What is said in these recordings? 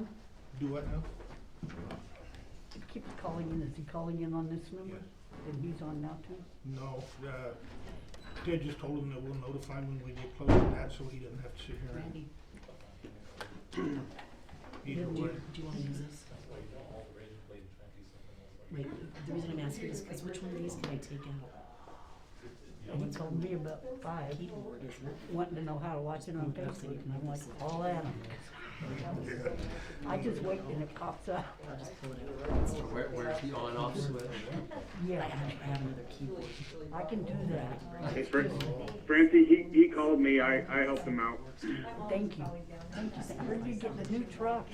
on? Do what now? It keeps calling in. Is he calling in on this number? Yes. And he's on now too? No, Ted just told him that we'll notify him when we get close to that, so he doesn't have to sit here and Randy? either Do way. you want to use this? Wait, the reason I'm asking is because which one of these can I take out? And he told me about 5, Keyboard, isn't it? wanting to know how to watch it on Facebook, and I'm like, all at him. I just wait and it pops up. I'll just pull it out. Where's the on-off switch? I Yeah, have another keyboard. I can do that. Hey, Francie, he called me. I helped him out. Thank you. Thank you. I heard you getting a new truck.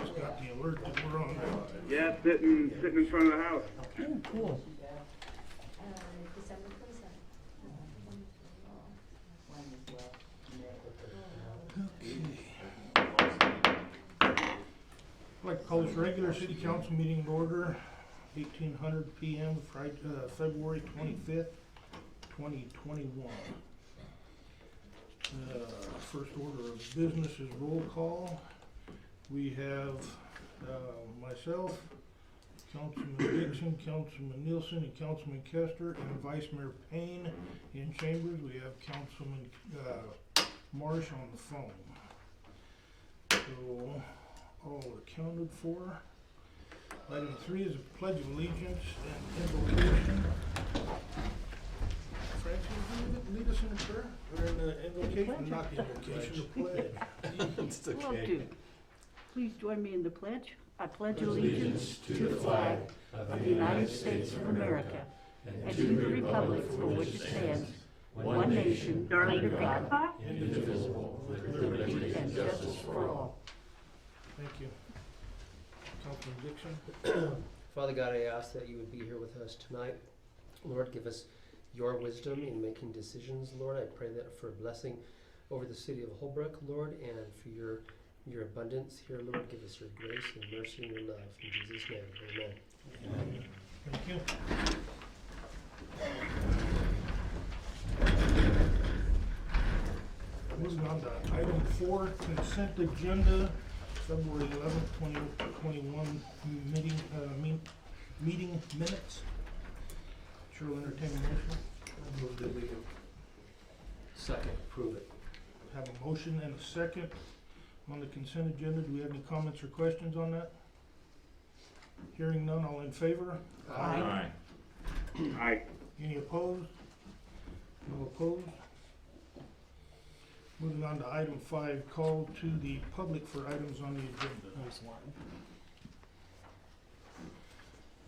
Just got the alert that we're on. Yeah, sitting in front of the house. Oh, cool. December 27th. I'd like to call this regular city council meeting in order, 1800 PM, Friday, February 25th, 2021. First order of business is roll call. We have myself, Councilman Dixon, Councilman Nielsen, and Councilman Kester, and Vice Mayor Payne in chambers. We have Councilman Marsh on the phone. So, all accounted for. Item 3 is a pledge of allegiance and invocation. Francie, will you lead us in a prayer? Or in the invocation, not the invocation, the pledge. It's Love to. Please join me in the pledge. I pledge allegiance to the flag of the United States of America and to the republic for which it stands, one nation, under God, indivisible, with liberty and justice for all. Thank you. Councilman Dixon? Father God, I ask that you would be here with us tonight. Lord, give us your wisdom in making decisions, Lord. I pray that for a blessing over the city of Holbrook, Lord, and for your abundance here, Lord. Give us your grace and mercy and your love. In Jesus' name, amen. Amen. Thank you. Moving on to item 4, consent agenda, February 11th, 2021 meeting minutes. Chair will entertain a motion. Move that we second, approve it. Have a motion and a second on the consent agenda. Do we have any comments or questions on that? Hearing none, all in favor? Aye. Aye. Any opposed? No opposed? Moving on to item 5, call to the public for items on the agenda. There's one.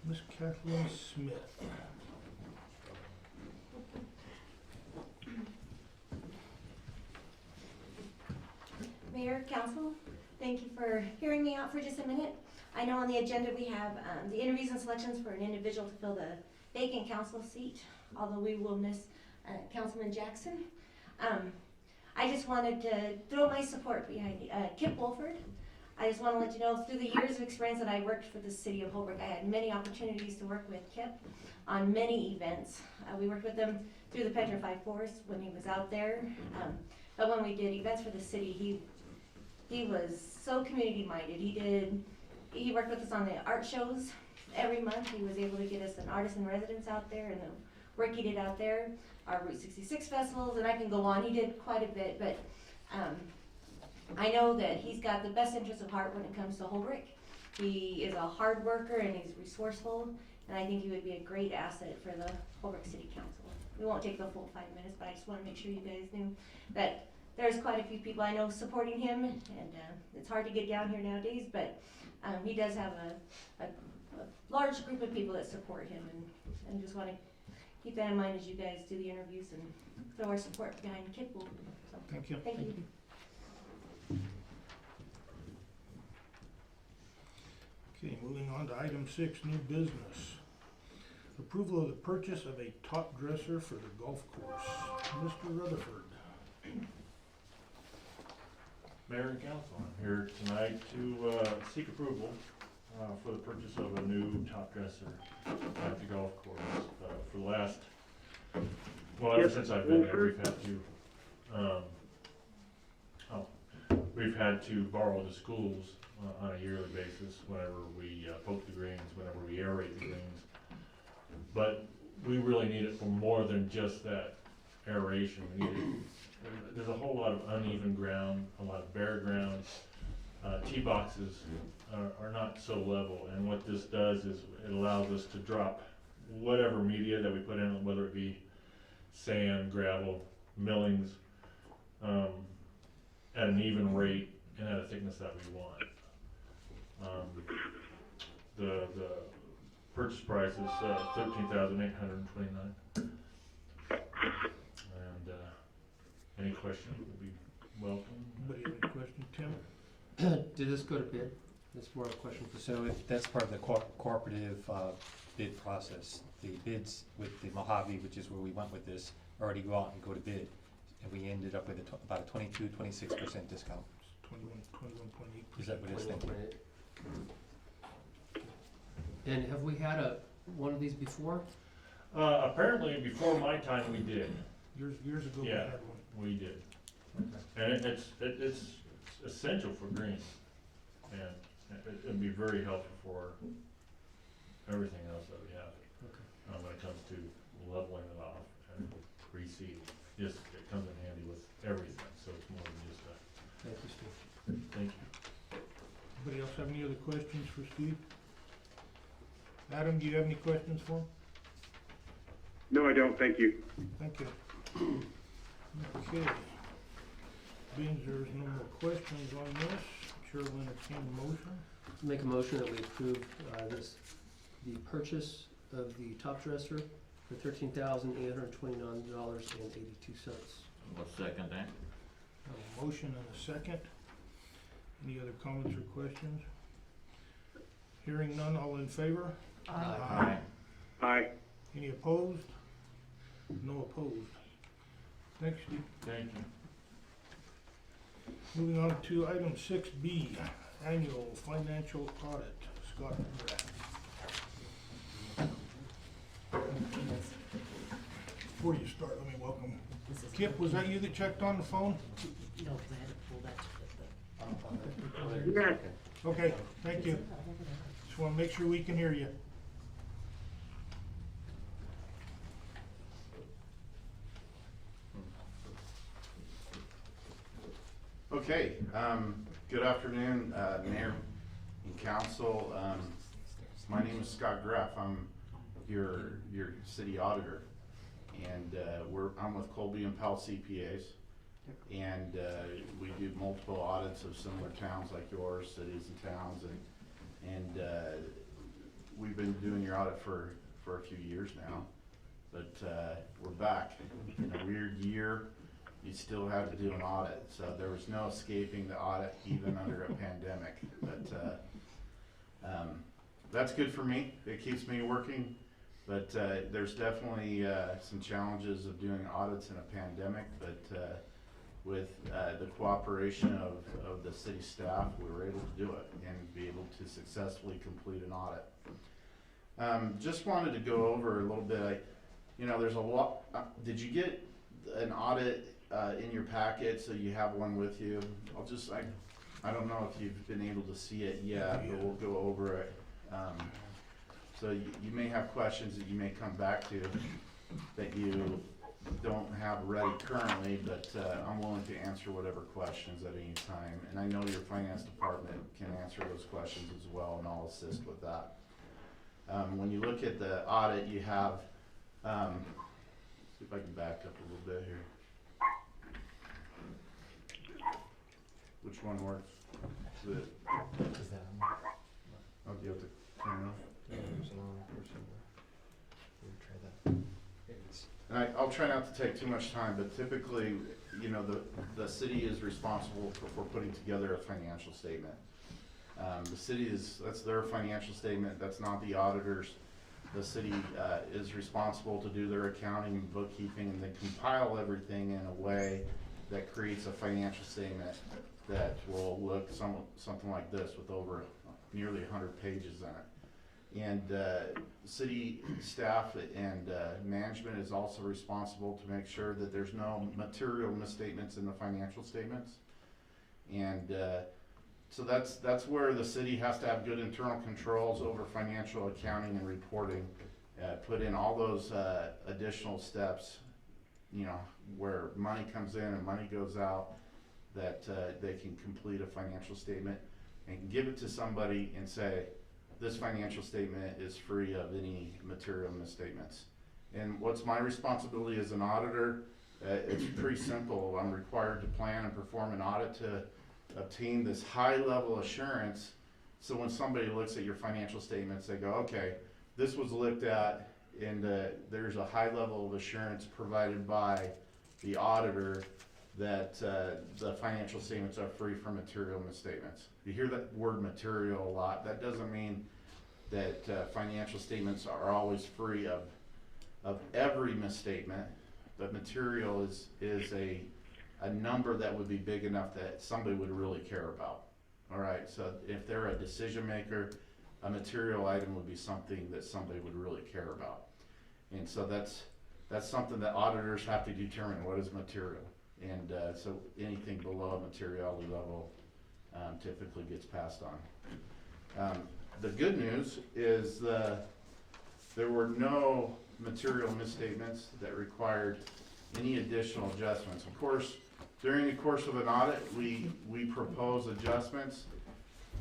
Miss Kathleen Smith. Mayor, Council, thank you for hearing me out for just a minute. I know on the agenda we have the interviews and selections for an individual to fill the vacant council seat, although we will miss Councilman Jackson. I just wanted to throw my support behind Kip Wolford. I just want to let you know, through the years of experience that I worked for the city of Holbrook, I had many opportunities to work with Kip on many events. We worked with him through the Petrified Forest when he was out there. But when we did events for the city, he was so community minded. He worked with us on the art shows every month. He was able to get us an artist in residence out there and the work he did out there, our Route 66 festivals, and I can go on. He did quite a bit, but I know that he's got the best interest of heart when it comes to Holbrook. He is a hard worker and he's resourceful, and I think he would be a great asset for the Holbrook City Council. We won't take the full 5 minutes, but I just want to make sure you guys knew that there's quite a few people I know supporting him, and it's hard to get down here nowadays, but he does have a large group of people that support him, and just want to keep that in mind as you guys do the interviews and throw our support behind Kip Wolford. So, Thank you. thank you. Okay, moving on to item 6, new business. Approval of the purchase of a top dresser for the golf course. Mr. Rutherford. Mayor and Council, I'm here tonight to seek approval for the purchase of a new top dresser at the golf course. For the last, well, ever since I've been there, we've had to, we've had to borrow the schools on a yearly basis whenever we poke the greens, whenever we aerate the greens. But we really need it for more than just that aeration. We need it, there's a whole lot of uneven ground, a lot of bare ground. Tee boxes are not so level, and what this does is it allows us to drop whatever media that we put in, whether it be sand, gravel, millings, at an even rate and at a thickness that we want. The purchase price is $13,829. And any questions would be welcome. Anybody have any question, Tim? Did this go to bid? That's more a question for So that's part of the cooperative bid process. The bids with the Mojave, which is where we went with this, already go out and go to bid. And we ended up with about a 22-26% discount. 21.8%. Is that what it's thinking? And have we had one of these before? Apparently before my time we did. Years ago we Yeah. had one. We did. And it's essential for greens. And it'd be very helpful for everything else that we have. Okay. When it comes to leveling it off and reseeding. Just, it comes in handy with everything, so it's more than just Thank you, Steve. thank you. Anybody else have any other questions for Steve? Adam, do you have any questions for him? No, I don't, thank you. Thank you. Okay. Being there's no more questions on this, Chair will entertain a motion. Make a motion that we approve the purchase of the top dresser for $13,829.82. I'll second that. A motion and a second. Any other comments or questions? Hearing none, all in favor? Aye. Aye. Any opposed? No opposed. Thanks, Steve. Thank you. Moving on to item 6B, annual financial audit. Scott Graff. Before you start, let me welcome. This is- Kip, was that you that checked on the phone? No, because I had to pull that. Yes. Okay, thank you. Just want to make sure we can hear you. Okay, good afternoon, Mayor and Council. My name is Scott Graff. I'm your city auditor. And I'm with Colby and Powell CPAs. And we do multiple audits of similar towns like yours, cities and towns. And we've been doing your audit for a few years now. But we're back. In a weird year, you still had to do an audit. So there was no escaping the audit even under a pandemic. But that's good for me. It keeps me working. But there's definitely some challenges of doing audits in a pandemic, but with the cooperation of the city staff, we were able to do it and be able to successfully complete an audit. Just wanted to go over a little bit, there's a lot, did you get an audit in your packet, so you have one with you? I don't know if you've been able to see it yet, but we'll go over it. So you may have questions that you may come back to that you don't have ready currently, but I'm willing to answer whatever questions at any time. And I know your finance department can answer those questions as well, and I'll assist with that. When you look at the audit, you have, see if I can back up a little bit here. Which one works? Oh, do you have to turn it off? And I'll try not to take too much time, but typically, the city is responsible for putting together a financial statement. The city that's their financial statement, that's not the auditor's. The city is responsible to do their accounting and bookkeeping and then compile everything in a way that creates a financial statement that will look something like this with over nearly 100 pages in it. And city staff and management is also responsible to make sure that there's no material misstatements in the financial statements. And so that's where the city has to have good internal controls over financial accounting and reporting. Put in all those additional steps, you know, where money comes in and money goes out, that they can complete a financial statement and give it to somebody and say, this financial statement is free of any material misstatements. And what's my responsibility as an auditor? It's pretty simple. I'm required to plan and perform an audit to obtain this high level assurance. So when somebody looks at your financial statements, they go, okay, this was looked at and there's a high level of assurance provided by the auditor that the financial statements are free from material misstatements. You hear that word material a lot. That doesn't mean that financial statements are always free of every misstatement, but material is a number that would be big enough that somebody would really care about. All right, so if they're a decision maker, a material item would be something that somebody would really care about. And so that's something that auditors have to determine, what is material. And so anything below a materiality level typically gets passed on. The good news is there were no material misstatements that required any additional adjustments. Of course, during the course of an audit, we propose adjustments,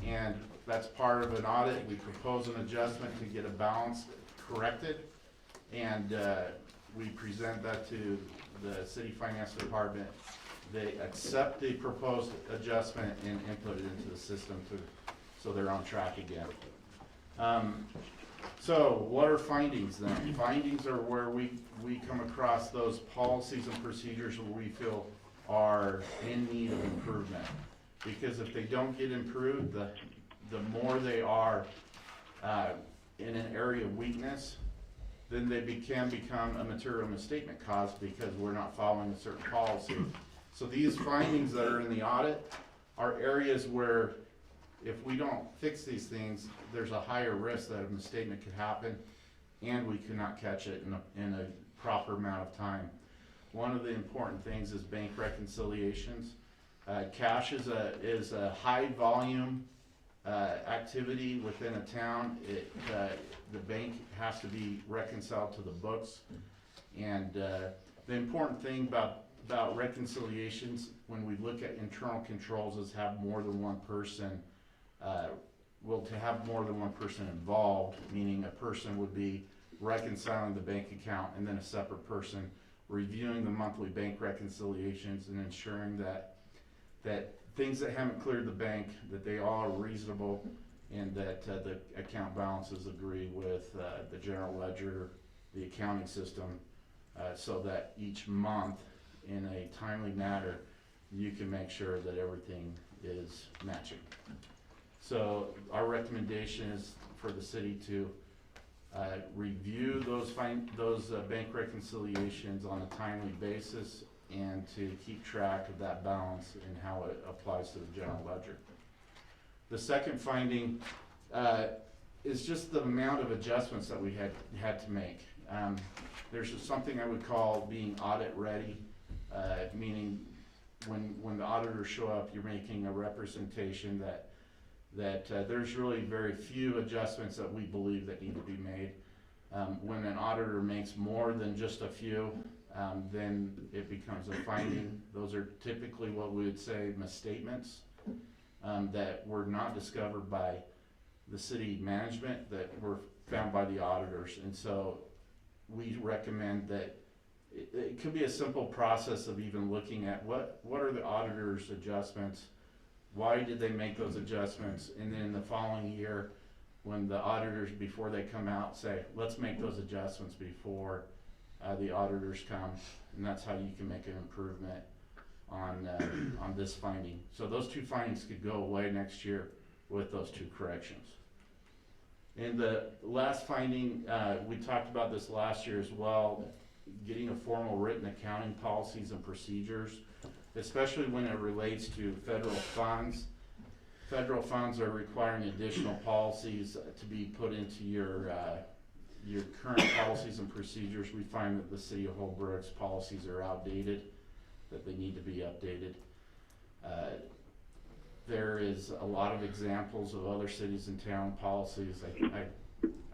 and that's part of an audit. We propose an adjustment to get a balance corrected, and we present that to the city finance department. They accept the proposed adjustment and input it into the system so they're on track again. So what are findings then? Findings are where we come across those policies and procedures where we feel are in need of improvement. Because if they don't get improved, the more they are in an area of weakness, then they can become a material misstatement cause because we're not following a certain policy. So these findings that are in the audit are areas where if we don't fix these things, there's a higher risk that a misstatement could happen and we cannot catch it in a proper amount of time. One of the important things is bank reconciliations. Cash is a high volume activity within a town. The bank has to be reconciled to the books. And the important thing about reconciliations when we look at internal controls is have more than one person to have more than one person involved, meaning a person would be reconciling the bank account and then a separate person reviewing the monthly bank reconciliations and ensuring that things that haven't cleared the bank, that they all are reasonable and that the account balances agree with the general ledger, the accounting system, so that each month in a timely manner you can make sure that everything is matching. So our recommendation is for the city to review those bank reconciliations on a timely basis and to keep track of that balance and how it applies to the general ledger. The second finding is just the amount of adjustments that we had to make. There's something I would call being audit ready, meaning when the auditors show up, you're making a representation that there's really very few adjustments that we believe that need to be made. When an auditor makes more than just a few, then it becomes a finding. Those are typically what we would say misstatements that were not discovered by the city management, that were found by the auditors. And so we recommend that it could be a simple process of even looking at what are the auditor's adjustments, why did they make those adjustments, and then the following year when the auditors, before they come out, say let's make those adjustments before the auditors come, and that's how you can make an improvement on this finding. So those two findings could go away next year with those two corrections. And the last finding, we talked about this last year as well, getting a formal written accounting policies and procedures, especially when it relates to federal funds. Federal funds are requiring additional policies to be put into your current policies and procedures. We find that the city of Holbrook's policies are outdated, that they need to be updated. there is a lot of examples of other cities and town policies.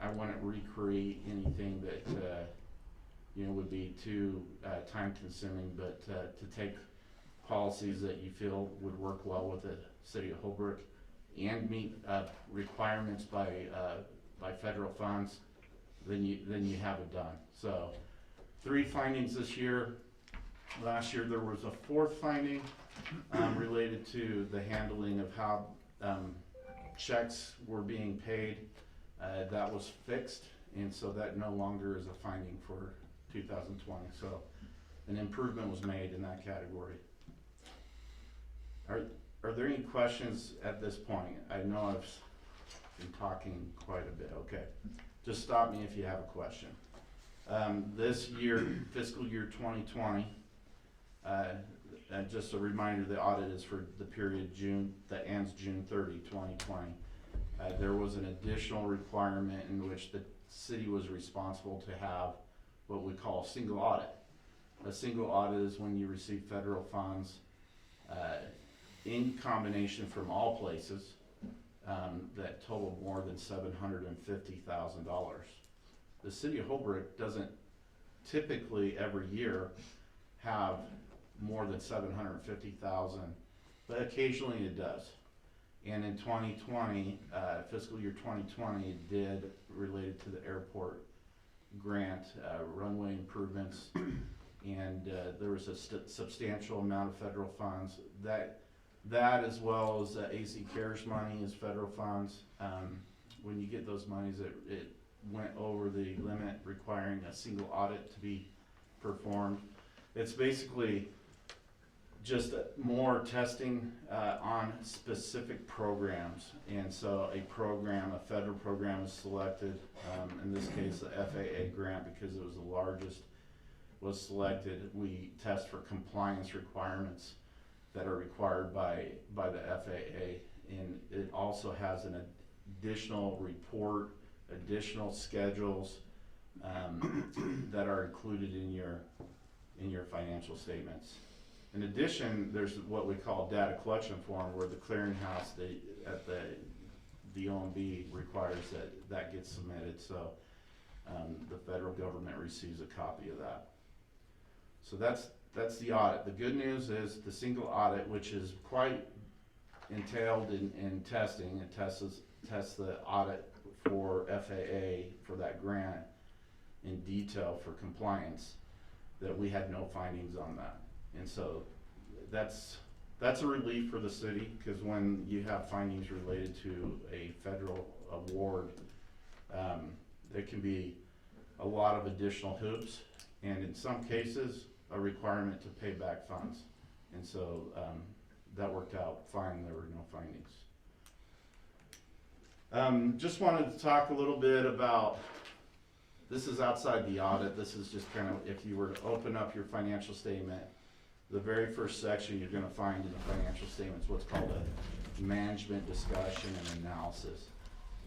I wouldn't recreate anything that, would be too time consuming, but to take policies that you feel would work well with the city of Holbrook and meet requirements by federal funds, then you have it done. So 3 findings this year. Last year there was a 4th finding related to the handling of how checks were being paid. That was fixed, and so that no longer is a finding for 2020. So an improvement was made in that category. Are there any questions at this point? I know I've been talking quite a bit. Okay, just stop me if you have a question. This year, fiscal year 2020, and just a reminder, the audit is for the period that ends June 30, 2020. There was an additional requirement in which the city was responsible to have what we call a single audit. A single audit is when you receive federal funds in combination from all places that total more than $750,000. The city of Holbrook doesn't typically every year have more than $750,000, but occasionally it does. And in 2020, fiscal year 2020, it did related to the airport grant, runway improvements, and there was a substantial amount of federal funds. That as well as AC CARES money is federal funds. When you get those monies, it went over the limit requiring a single audit to be performed. It's basically just more testing on specific programs, and so a federal program is selected, in this case the FAA grant, because it was the largest, was selected. We test for compliance requirements that are required by the FAA, and it also has an additional report, additional schedules that are included in your financial statements. In addition, there's what we call data collection form, where the clearinghouse at the OMB requires that gets submitted, so the federal government receives a copy of that. So that's the audit. The good news is the single audit, which is quite entailed in testing. It tests the audit for FAA for that grant in detail for compliance, that we had no findings on that. And so that's a relief for the city, because when you have findings related to a federal award, there can be a lot of additional hoops, and in some cases a requirement to pay back funds. And so that worked out fine. There were no findings. Just wanted to talk a little bit about, this is outside the audit. This is just kind of, if you were to open up your financial statement, the very first section you're going to find in the financial statement is what's called a management discussion and analysis.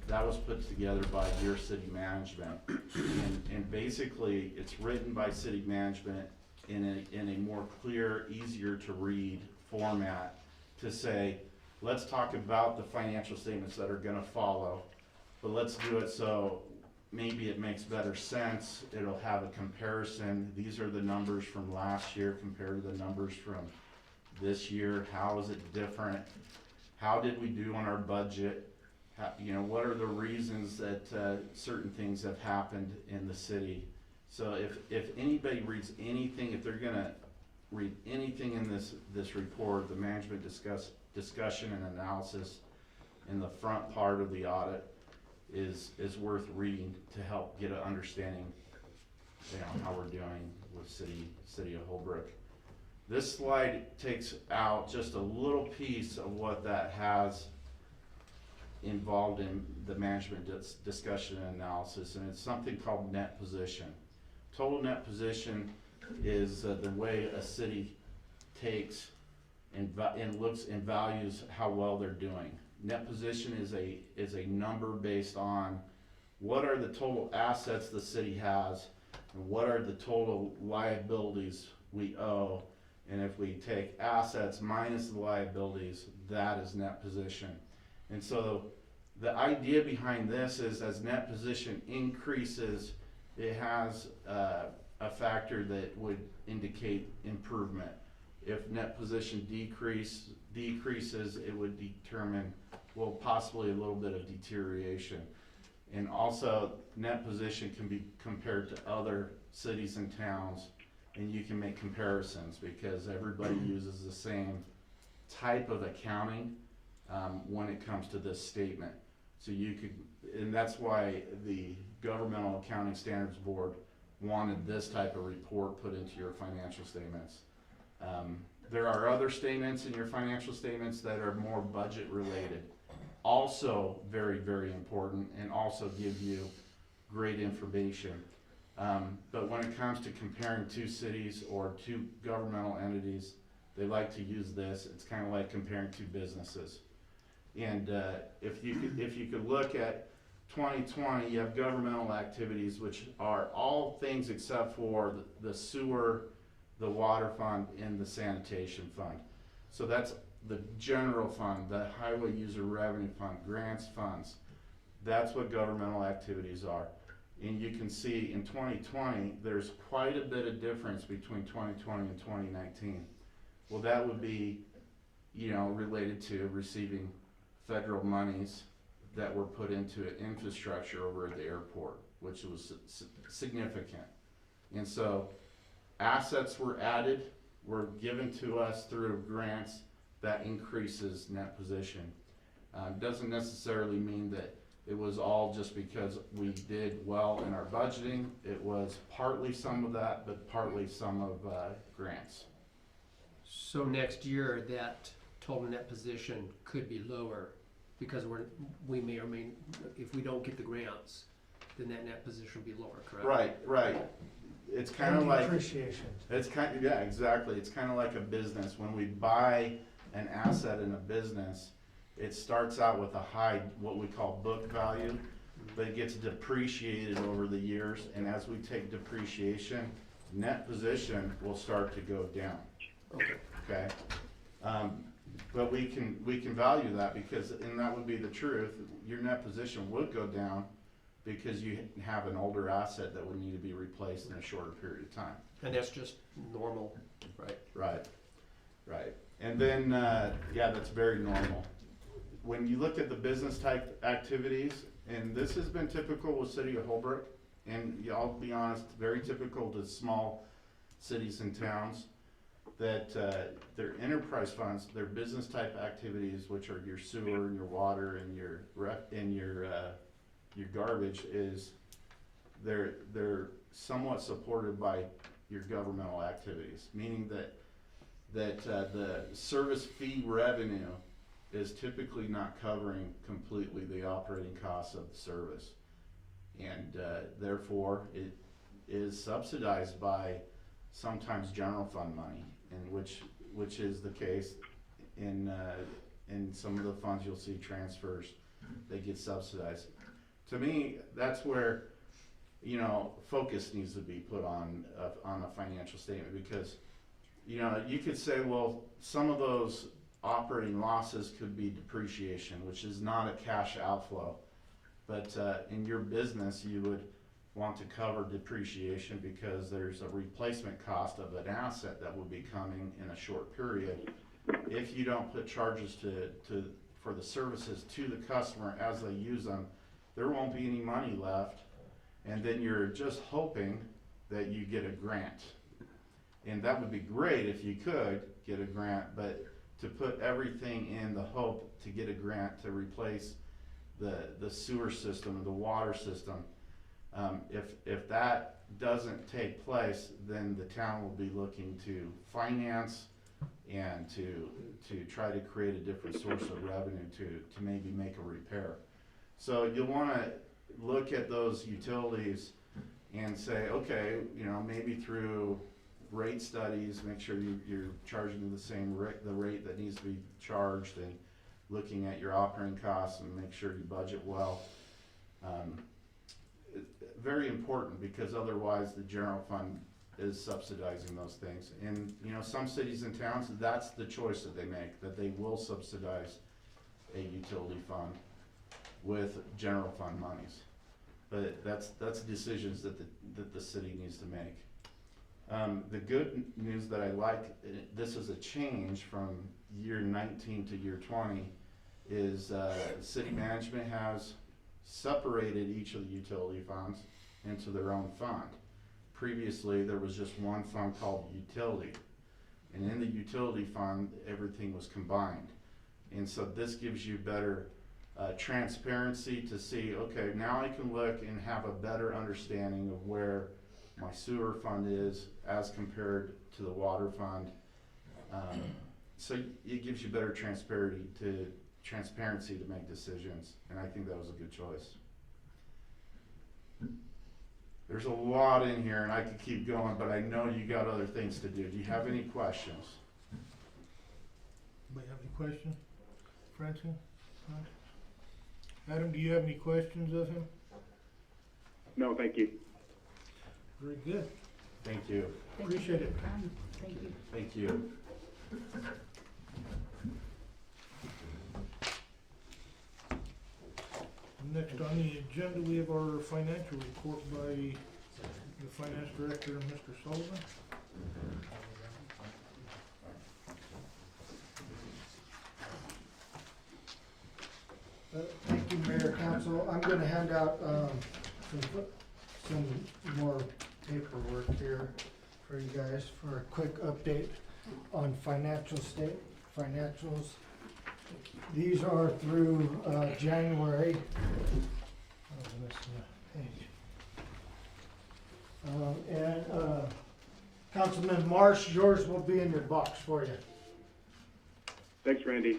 That was put together by your city management, and basically it's written by city management in a more clear, easier to read format to say, let's talk about the financial statements that are going to follow, but let's do it so maybe it makes better sense. It'll have a comparison. These are the numbers from last year compared to the numbers from this year. How is it different? How did we do on our budget? What are the reasons that certain things have happened in the city? So if anybody reads anything, if they're gonna read anything in this report, the management discussion and analysis in the front part of the audit is worth reading to help get an understanding, how we're doing with city of Holbrook. This slide takes out just a little piece of what that has involved in the management discussion and analysis, and it's something called net position. Total net position is the way a city takes and looks and values how well they're doing. Net position is a number based on what are the total assets the city has and what are the total liabilities we owe, And if we take assets minus the liabilities, that is net position. And so the idea behind this is as net position increases, it has a factor that would indicate improvement. If net position decreases, it would determine, well, possibly a little bit of deterioration. And also, net position can be compared to other cities and towns, and you can make comparisons because everybody uses the same type of accounting when it comes to this statement. So you could, and that's why the Governmental Accounting Standards Board wanted this type of report put into your financial statements. There are other statements in your financial statements that are more budget related. Also very, very important and also give you great information. But when it comes to comparing two cities or two governmental entities, they like to use this. It's kind of like comparing two businesses. And if you could look at 2020, you have governmental activities, which are all things except for the sewer, the water fund, and the sanitation fund. So that's the general fund, the highway user revenue fund, grants funds. That's what governmental activities are. And you can see in 2020, there's quite a bit of difference between 2020 and 2019. Well, that would be, related to receiving federal monies that were put into infrastructure over at the airport, which was significant. And so assets were added, were given to us through grants that increases net position. Doesn't necessarily mean that it was all just because we did well in our budgeting. It was partly some of that, but partly some of grants. So next year, that total net position could be lower because we may or may, if we don't get the grants, then that net position will be lower, correct? Right. It's kind of like, Depreciation. yeah, exactly. It's kind of like a business. When we buy an asset in a business, it starts out with a high, what we call book value, but it gets depreciated over the years. And as we take depreciation, net position will start to go down. Okay. But we can value that because, and that would be the truth, your net position would go down because you have an older asset that would need to be replaced in a shorter period of time. And that's just normal, right? Right. And then, that's very normal. When you look at the business type activities, and this has been typical with City of Holbrook, and I'll be honest, very typical to small cities and towns, that their enterprise funds, their business type activities, which are your sewer and your water and your garbage, is they're somewhat supported by your governmental activities, meaning that the service fee revenue is typically not covering completely the operating costs of the service, and therefore it is subsidized by sometimes general fund money, and which is the case in some of the funds you'll see transfers, they get subsidized. To me, that's where focus needs to be put on a financial statement, because you could say, well, some of those operating losses could be depreciation, which is not a cash outflow, but in your business you would want to cover depreciation because there's a replacement cost of an asset that will be coming in a short period. If you don't put charges for the services to the customer as they use them, there won't be any money left, and then you're just hoping that you get a grant. And that would be great if you could get a grant, but to put everything in the hope to get a grant to replace the sewer system, the water system, if that doesn't take place, then the town will be looking to finance and to try to create a different source of revenue to maybe make a repair. So you'll want to look at those utilities and say, okay, maybe through rate studies, make sure you're charging the same rate, the rate that needs to be charged, and looking at your operating costs and make sure you budget well. Very important, because otherwise the general fund is subsidizing those things. And, you know, some cities and towns, that's the choice that they make, that they will subsidize a utility fund with general fund monies. But that's decisions that the city needs to make. The good news that I like, this is a change from year 19 to year 20, is city management has separated each of the utility funds into their own fund. Previously, there was just one fund called utility. And in the utility fund, everything was combined. And so this gives you better transparency to see, okay, now I can look and have a better understanding of where my sewer fund is as compared to the water fund. So it gives you better transparency to make decisions, and I think that was a good choice. There's a lot in here, and I could keep going, but I know you got other things to do. Do you have any questions? Anybody have any questions? Francine? Adam, do you have any questions of him? No, thank you. Very good. Thank you. Appreciate it. Thank you. Thank you. Next on the agenda, we have our financial report by the finance director, Mr. Sullivan. Thank you, Mayor, Council. I'm gonna hand out some more paperwork here for you guys for a quick update on financials. These are through January. I was missing a page. And Councilman Marsh, yours will be in your box for you. Thanks, Randy.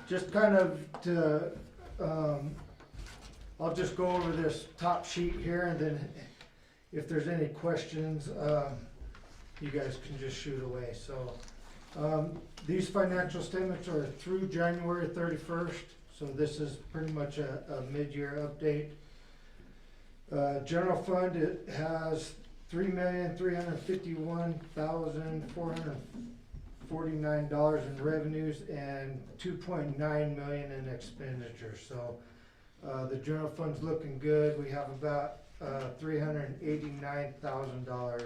Just kind of to, I'll just go over this top sheet here, and then if there's any questions, you guys can just shoot away. So these financial statements are through January 31st, so this is pretty much a mid-year update. General fund, it has $3,351,449 in revenues and $2.9 million in expenditures. So the general fund's looking good. We have about $389,000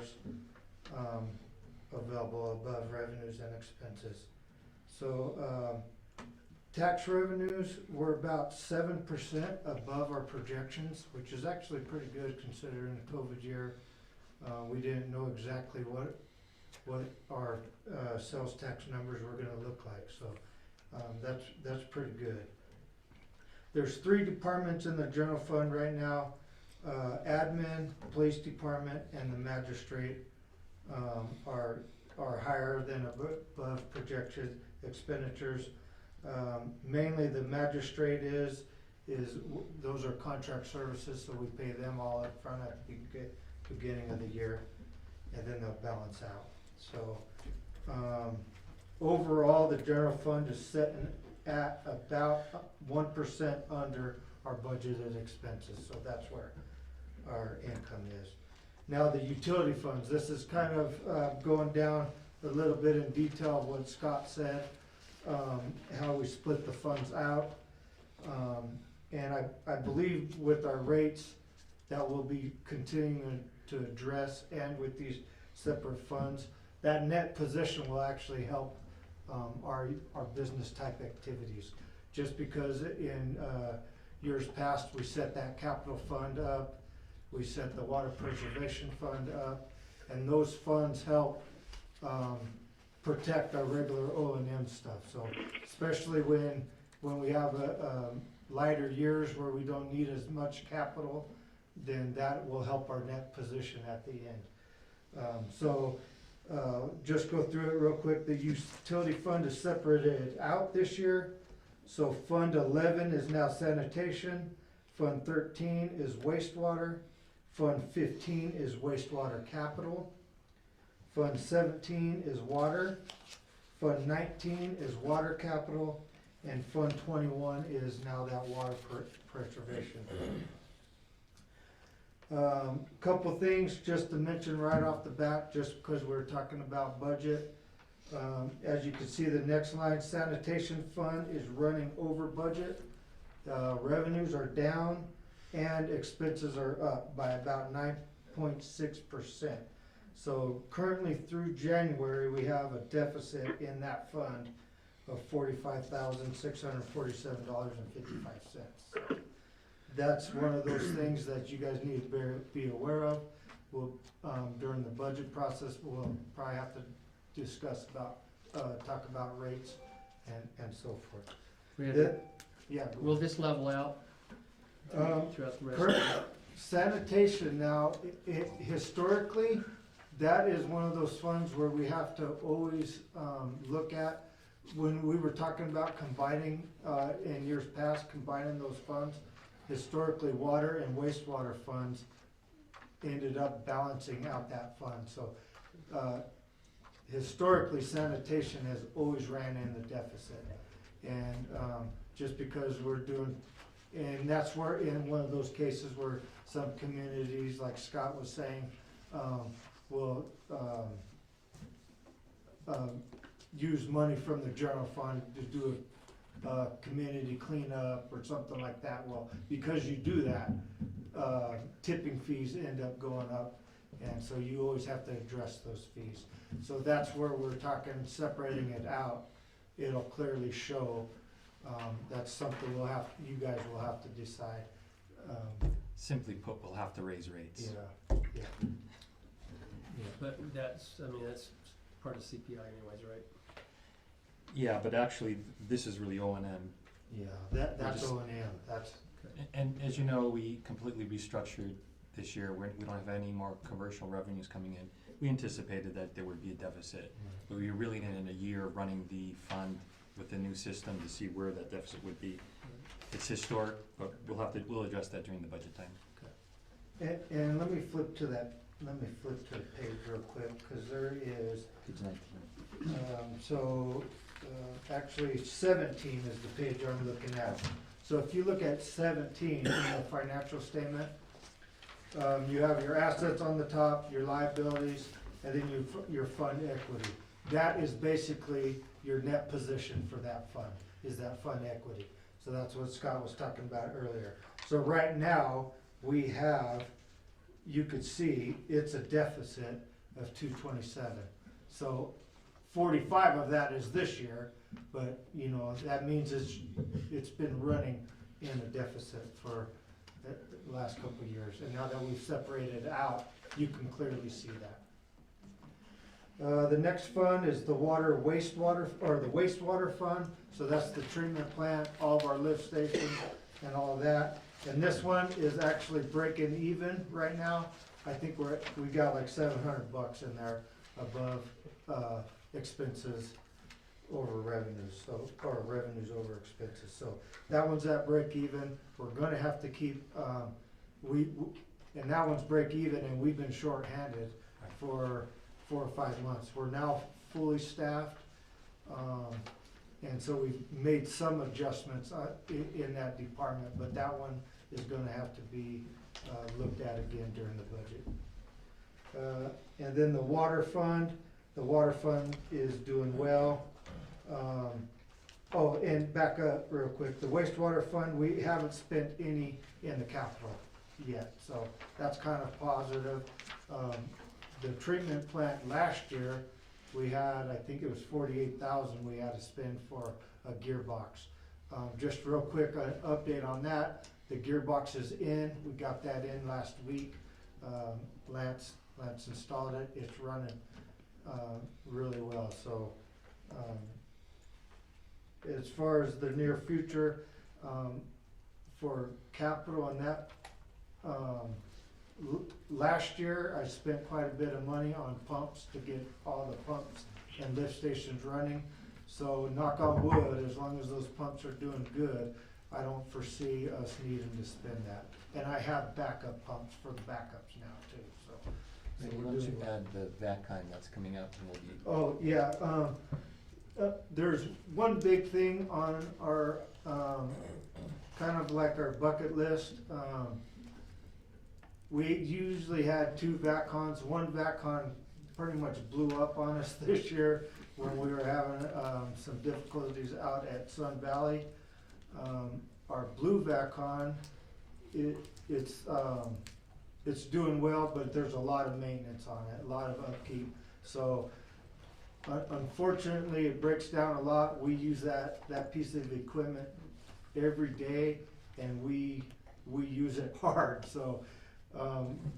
available above revenues and expenses. So tax revenues were about 7% above our projections, which is actually pretty good considering the COVID year. We didn't know exactly what our sales tax numbers were gonna look like, so that's pretty good. There's 3 departments in the general fund right now, admin, police department, and the magistrate are higher than above projected expenditures. Mainly the magistrate is those are contract services, so we pay them all up front at the beginning of the year, and then they'll balance out. So overall, the general fund is sitting at about 1% under our budgeted expenses, so that's where our income is. Now the utility funds, this is kind of going down a little bit in detail of what Scott said, how we split the funds out. And I believe with our rates that we'll be continuing to address, and with these separate funds, that net position will actually help our business type activities. Just because in years past, we set that capital fund up, we set the water preservation fund up, and those funds help protect our regular O&M stuff. So especially when we have lighter years where we don't need as much capital, then that will help our net position at the end. Just go through it real quick. The utility fund is separated out this year. So Fund 11 is now sanitation, Fund 13 is wastewater, Fund 15 is wastewater capital, Fund 17 is water, Fund 19 is water capital, and Fund 21 is now that water preservation. Couple things just to mention right off the bat, just because we're talking about budget. As you can see, the next line, sanitation fund is running over budget. Revenues are down and expenses are up by about 9.6%. So currently through January, we have a deficit in that fund of $45,647.55. That's one of those things that you guys need to be aware of. We'll, during the budget process, we'll probably have to discuss about, talk about rates and so forth. Yeah. Will this level out throughout the rest of Correct. the Sanitation now, historically, that is one of those funds where we have to always look at. When we were talking about combining, in years past, combining those funds, historically, water and wastewater funds ended up balancing out that fund. So historically, sanitation has always ran in the deficit. And just because we're doing, and that's where, in one of those cases where some communities, like Scott was saying, will use money from the general fund to do a community cleanup or something like that. Well, because you do that, tipping fees end up going up, and so you always have to address those fees. So that's where we're talking, separating it out. It'll clearly show. That's something you guys will have to decide. Simply put, we'll have to raise rates. Yeah. But that's part of CPI anyways, right? Yeah, but actually, this is really O and M. Yeah, that's O and M, that's. And as you know, we completely restructured this year. We don't have any more commercial revenues coming in. We anticipated that there would be a deficit, but we were really in a year of running the fund with the new system to see where that deficit would be. It's historic, but we'll address that during the budget time. And let me flip to the page real quick, because there is, Page 19. actually 17 is the page I'm looking at. So if you look at 17 in the financial statement, you have your assets on the top, your liabilities, and then your fund equity. That is basically your net position for that fund, is that fund equity. So that's what Scott was talking about earlier. So right now, we have, you could see, it's a deficit of 227. So 45 of that is this year, but you know, that means it's been running in a deficit for the last couple of years. And now that we've separated it out, you can clearly see that. The next fund is the wastewater fund. So that's the treatment plant, all of our lift stations and all of that. And this one is actually breaking even right now. I think we got like $700 in there above expenses over revenues, or revenues over expenses. So that one's at break even. We're gonna have to keep, and that one's break even, and we've been short-handed for 4 or 5 months. We're now fully staffed, and so we've made some adjustments in that department, but that one is gonna have to be looked at again during the budget. And then the water fund is doing well. Oh, and back up real quick, the wastewater fund, we haven't spent any in the capital yet, so that's kind of positive. The treatment plant last year, we had, I think it was 48,000 we had to spend for a gearbox. Just real quick, an update on that. The gearbox is in. We got that in last week. Lance installed it. It's running really well. So as far as the near future, for capital and that, last year I spent quite a bit of money on pumps to get all the pumps and lift stations running. So knock on wood, as long as those pumps are doing good, I don't foresee us needing to spend that. And I have backup pumps for the backups now too, so. Maybe why don't you add the vac kind that's coming up and we'll be. Oh, yeah, there's one big thing on our, kind of like our bucket list. we usually had two VACCONs. One VACCON pretty much blew up on us this year when we were having, some difficulties out at Sun Valley. Our blue VACCON, it's doing well, but there's a lot of maintenance on it, a lot of upkeep. So unfortunately, it breaks down a lot. We use that piece of equipment every day, and we use it hard. So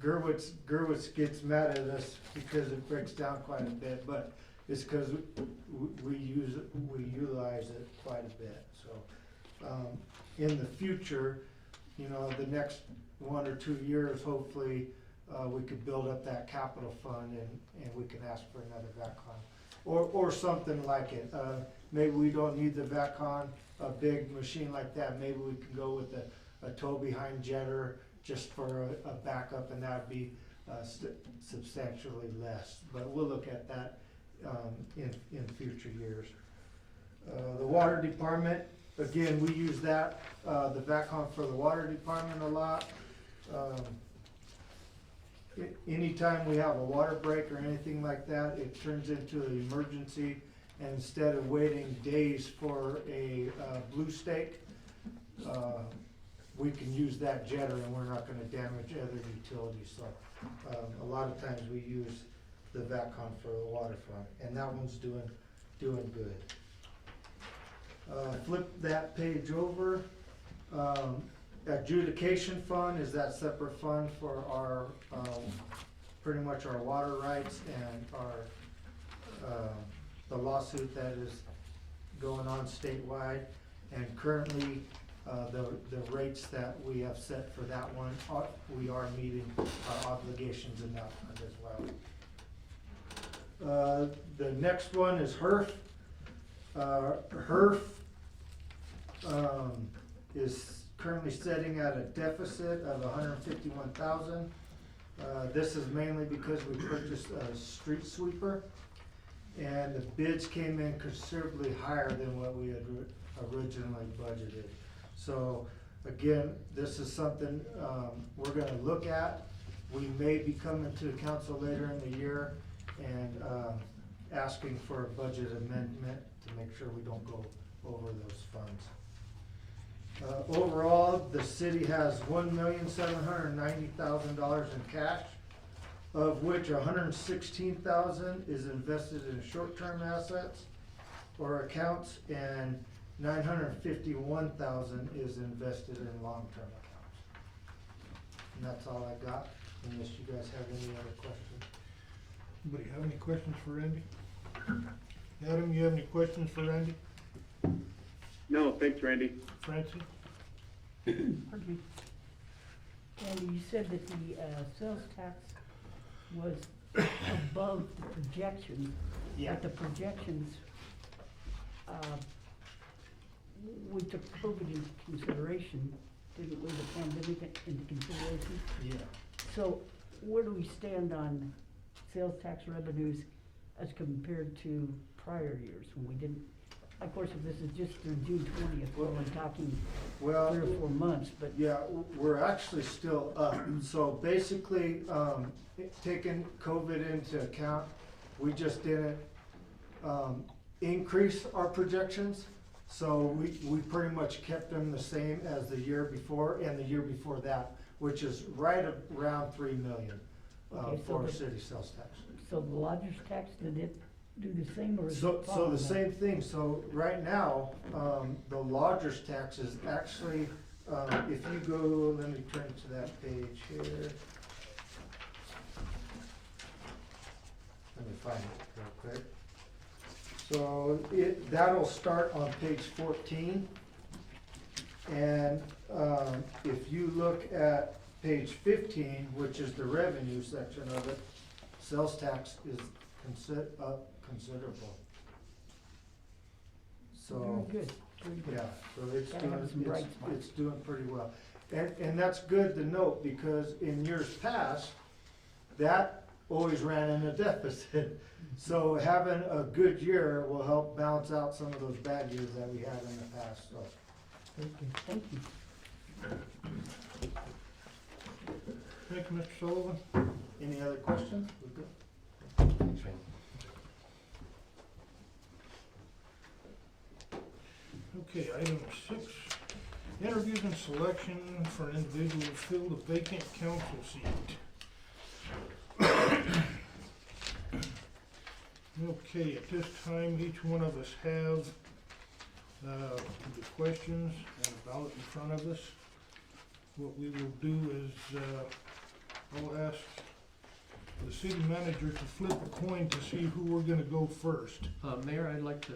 Gerwitz gets mad at us because it breaks down quite a bit, but it's because we utilize it quite a bit. So in the future, you know, the next 1 or 2 years, hopefully, we could build up that capital fund and we can ask for another VACCON. Or something like it. Maybe we don't need the VACCON, a big machine like that. Maybe we can go with a tow behind jetter just for a backup, and that'd be substantially less. But we'll look at that in future years. The water department, again, we use that, the VACCON for the water department a lot. Anytime we have a water break or anything like that, it turns into an emergency, and instead of waiting days for a blue stake, we can use that jetter and we're not gonna damage other utilities. So a lot of times we use the VACCON for the waterfront, and that one's doing good. Flip that page over. Adjudication fund is that separate fund for our, pretty much our water rights and our, the lawsuit that is going on statewide. And currently, the rates that we have set for that one, we are meeting our obligations in that fund as well. The next one is HERF. HERF is currently sitting at a deficit of $151,000. This is mainly because we purchased a street sweeper, and the bids came in considerably higher than what we had originally budgeted. So again, this is something we're gonna look at. We may be coming to the council later in the year and asking for a budget amendment to make sure we don't go over those funds. Overall, the city has $1,790,000 in cash, of which $116,000 is invested in short-term assets or accounts, and $951,000 is invested in long-term accounts. And that's all I got, unless you guys have any other questions. Anybody have any questions for Randy? Adam, you have any questions for Randy? No, thanks, Randy. Francie? Pardon me. Andy, you said that the sales tax was above the projections. Yeah. But the projections, we took COVID into consideration, didn't we, the pandemic into consideration? Yeah. So where do we stand on sales tax revenues as compared to prior years when we didn't? Of course, if this is just through June 20th, we're only talking Well, 3 or 4 months, but yeah, we're actually still up. So basically, taking COVID into account, we just didn't increase our projections. So we pretty much kept them the same as the year before and the year before that, which is right around $3 million Okay, so for the- city sales tax. so the lodger's tax, did it do the same or is it So following the that? same thing, so right now, the lodger's tax is actually, if you go, let me turn to that page here. Let me find it real quick. So that'll start on page 14. And, if you look at page 15, which is the revenue section of it, sales tax is up considerable. So, Very good, very good. yeah, so it's Gotta have some bright spots. it's doing pretty well. And that's good to note, because in years past, that always ran in a deficit. So having a good year will help balance out some of those bad years that we had in the past, so. Very good, thank you. Thank you, Mr. Sullivan. Any other questions? We're good? Thanks, Randy. Okay, item 6, interviews and selection for an individual to fill the vacant council seat. Okay, at this time, each one of us have the questions and a ballot in front of us. What we will do is, I'll ask the city manager to flip a coin to see who we're gonna go first. Mayor, I'd like to,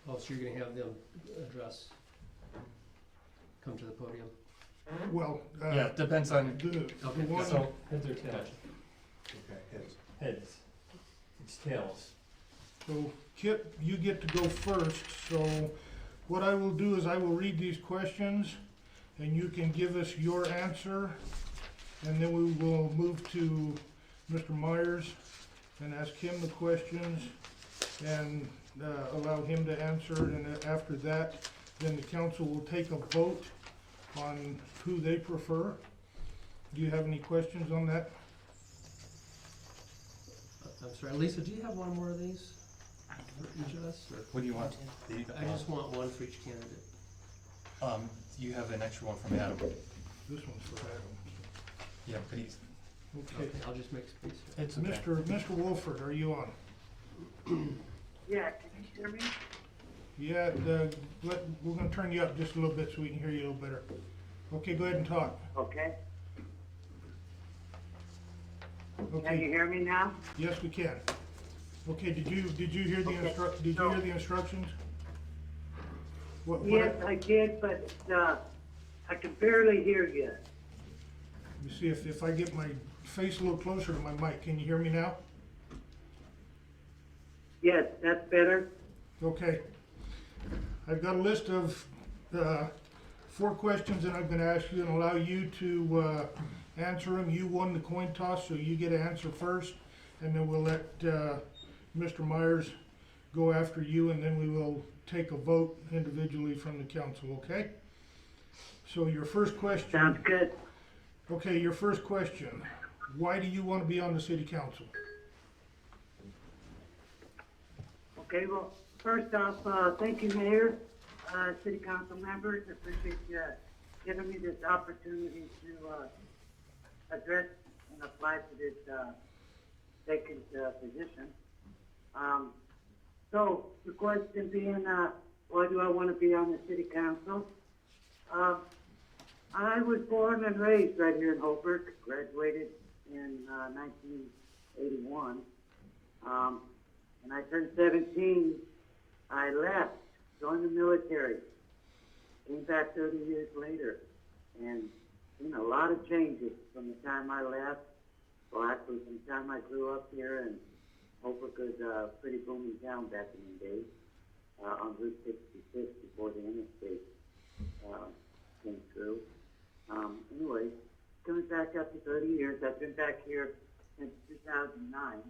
oh, so you're gonna have them address, come to the podium? Well, Yeah, it depends on, the Okay, one, so, Heads or tails? Heads. It's tails. so Kip, you get to go first, so what I will do is I will read these questions, and you can give us your answer, and then we will move to Mr. Myers and ask him the questions, and allow him to answer, and then after that, then the council will take a vote on who they prefer. Do you have any questions on that? I'm sorry, Lisa, do you have one more of these for each of us, or? what do you want? I just want one for each candidate. You have an extra one from Adam. This one's for Adam. Yeah, but he's, Okay. I'll just make space here. it's okay. Mr. Wolford, are you on? Yeah, can you hear me? Yeah, we're gonna turn you up just a little bit so we can hear you a little better. Okay, go ahead and talk. Okay. Can you Okay, hear me now? yes, we can. Okay, did you hear the Okay, did you hear the instructions? What Yes, I did, but, I can barely hear you. Let me see if I get my face a little closer to my mic, can you hear me now? Yes, that's better. Okay. I've got a list of 4 questions that I'm gonna ask you and allow you to answer them. You won the coin toss, so you get to answer first, and then we'll let Mr. Myers go after you, and then we will take a vote individually from the council, okay? So your first question. Sounds good. Okay, your first question. Why do you want to be on the city council? Okay, well, first off, thank you, Mayor, City Council members. I appreciate you giving me this opportunity to address and apply for this vacant position. So the question being, why do I want to be on the City Council? I was born and raised right here in Holbrook, graduated in 1981. When I turned 17, I left, joined the military, came back 30 years later, and seen a lot of changes from the time I left. Well, actually, from the time I grew up here, and Holbrook was a pretty booming town back in the day, on Route 66 before the interstate came through. Anyway, coming back after 30 years, I've been back here since 2009.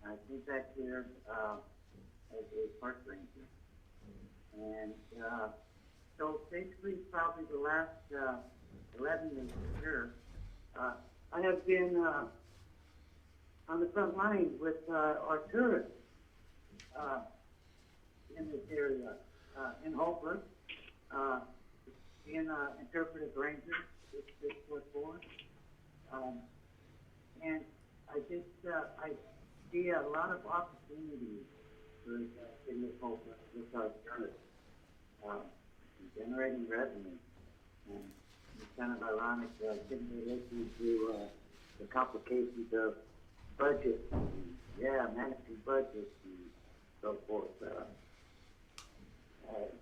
I came back here as a park ranger. And so basically probably the last 11 years here, I have been on the front line with our tourists in this area, in Holbrook, being an interpretive ranger, which is what for. And I just, I see a lot of opportunities for the city of Holbrook with our tourists, generating revenue. And it's kind of ironic, getting related to the complications of budget, managing budgets and so forth.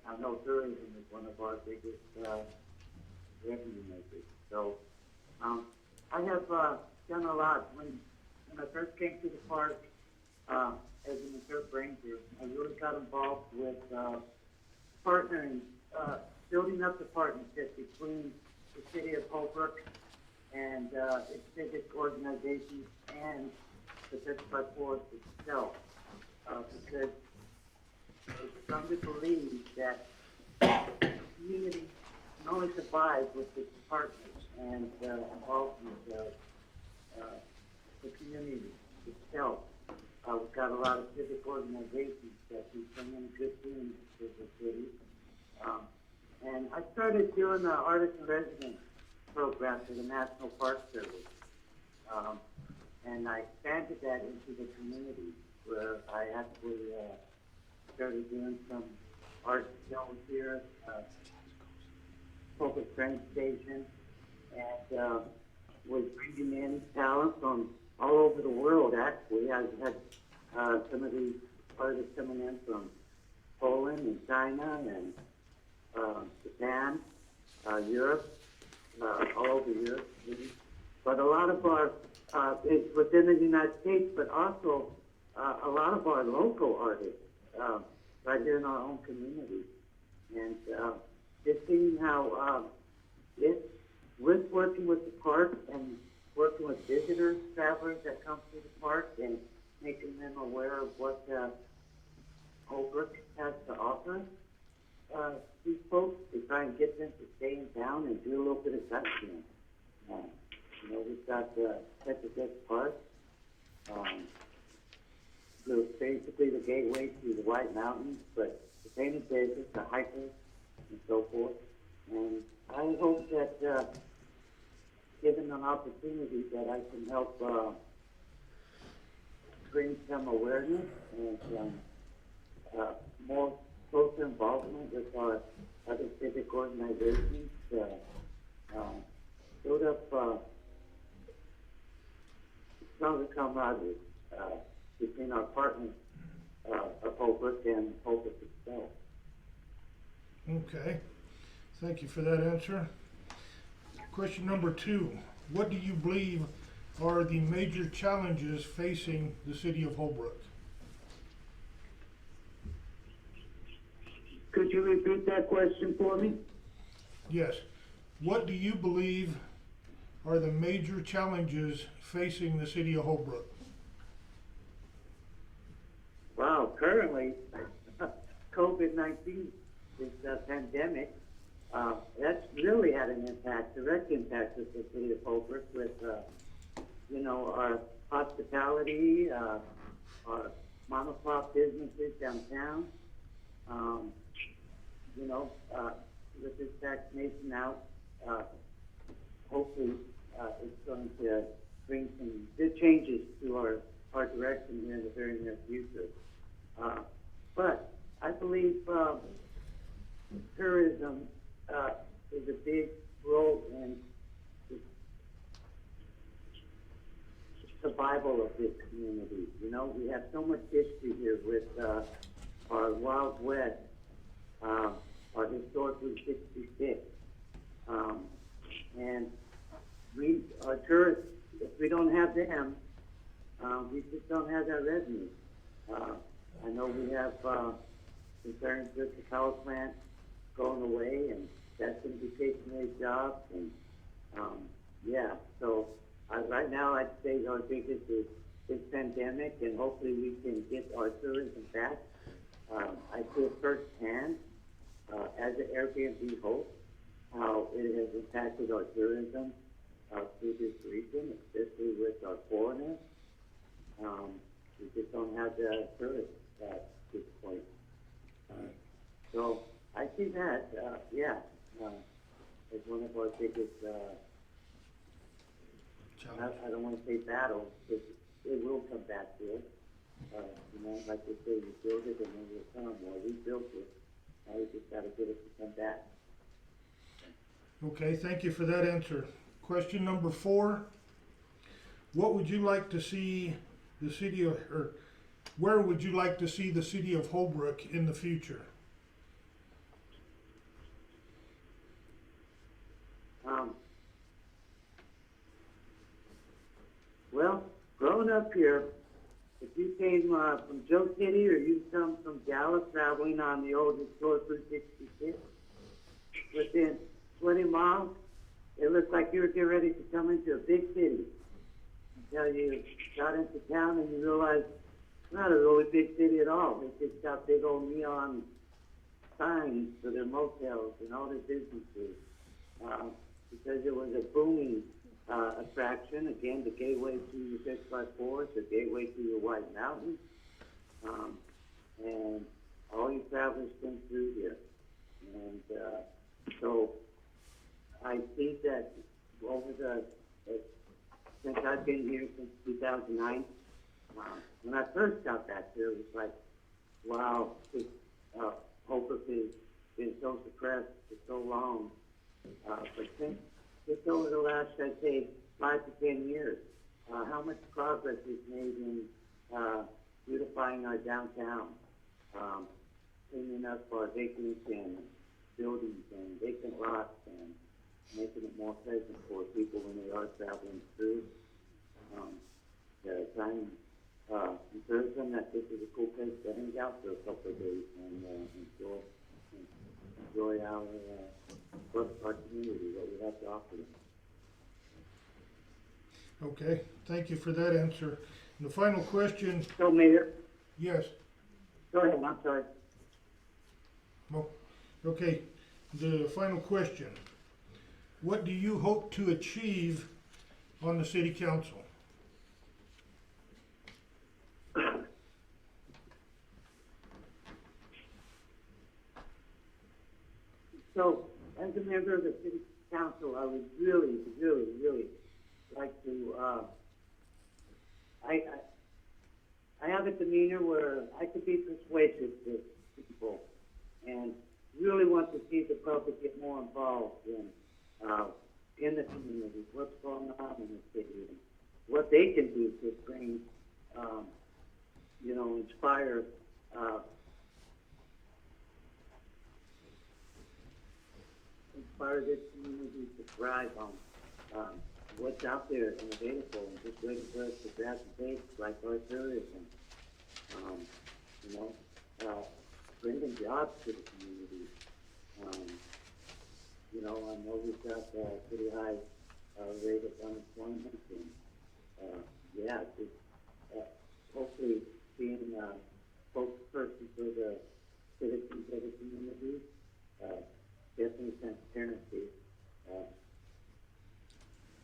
I know tourism is one of our biggest revenue makers. So I have done a lot. When I first came to the park as an interpretive ranger, I really got involved with partnering, building up the partnership between the city of Holbrook and its civic organizations and the Pittsburgh Forest itself, because I strongly believe that community, in only survived with the partners and involvement of the community itself. We've got a lot of civic organizations that do bring in good things to the city. And I started doing the artist in residence program for the National Park Service. And I expanded that into the community where I actually started doing some art shows here, Holbrook train station, and was bringing in talent from all over the world. Actually, I've had some of these artists coming in from Poland and China and Japan, Europe, all over Europe. But a lot of our it's within the United States, but also a lot of our local artists right here in our own community. And just seeing how with working with the park and working with visitors, travelers that come to the park, and making them aware of what Holbrook has to offer these folks, to try and get them to stay in town and do a little bit of sightseeing. You know, we've got Petrovic Park, basically the gateway to the White Mountains, but the painted desert, the hikers, and so forth. And I hope that, given an opportunity, that I can help bring some awareness and more closer involvement with our other civic organizations, build up stronger camaraderie between our partners of Holbrook and Holbrook itself. Okay, thank you for that answer. Question number 2, what do you believe are the major challenges facing the city of Holbrook? Could you repeat that question for me? Yes. What do you believe are the major challenges facing the city of Holbrook? Wow, currently, COVID-19, this pandemic, that's really had an impact, direct impact with the city of Holbrook with, you know, our hospitality, our mom and pop businesses downtown. You know, with this vaccination out, hopefully it's going to bring some good changes to our direction here in the very near future. But I believe tourism is a big role in the survival of this community. You know, we have so much history here with our Wild West, our historic Route 66. And our tourists, if we don't have them, we just don't have that revenue. I know we have concerns with the power plant going away, and that's going to be taking away jobs. And yeah, so right now I'd say our biggest is this pandemic, and hopefully we can get our tourism back. I feel firsthand as an Airbnb host how it has impacted our tourism through this region, especially with our foreigners. We just don't have the tourists at this point. So I see that, as one of our biggest, I don't want to say battle, because it will come back to us. You know, like they say, you build it and then you'll come. Well, we built it. Now we just got to get it to come back. Okay, thank you for that answer. Question number 4, what would you like to see the city of, or where would you like to see the city of Holbrook in the future? Well, growing up here, if you came from Joe City or you come from Dallas traveling on the old historic Route 66, within 20 miles, it looked like you were getting ready to come into a big city. Until you got into town and you realized it's not a really big city at all. They just got big old neon signs for their motels and all their businesses. attraction, again, the gateway to the 6x4, the gateway to the White Mountains. And all you travelers come through here. And so I think that since I've been here since 2009, when I first got back here, it was like, wow, Holbrook has been so suppressed for so long. But since just over the last, I'd say, 5 to 10 years, how much progress is made in beautifying our downtown, cleaning up our vacant and buildings and vacant lots and making it more pleasant for people when they are traveling through. Trying to encourage them that this is a cool place to hang out for a couple of days and enjoy our community, what we have to offer them. Okay, thank you for that answer. And the final question, So, Mayor, yes, go ahead, I'm sorry. okay, the final question. What do you hope to achieve on the city council? So, as a member of the city council, I would really, really, really like to, I have a demeanor where I could be persuasive to people and really want to see the public get more involved in the community, what's going on in the city, and what they can do to bring, inspire this community to thrive on what's out there and available, and just waiting for us to grab the bait like our tourism. Bringing jobs to the community. I know we've got a pretty high rate of unemployment, and hopefully being a spokesperson for the citizens of the community, definitely transparency.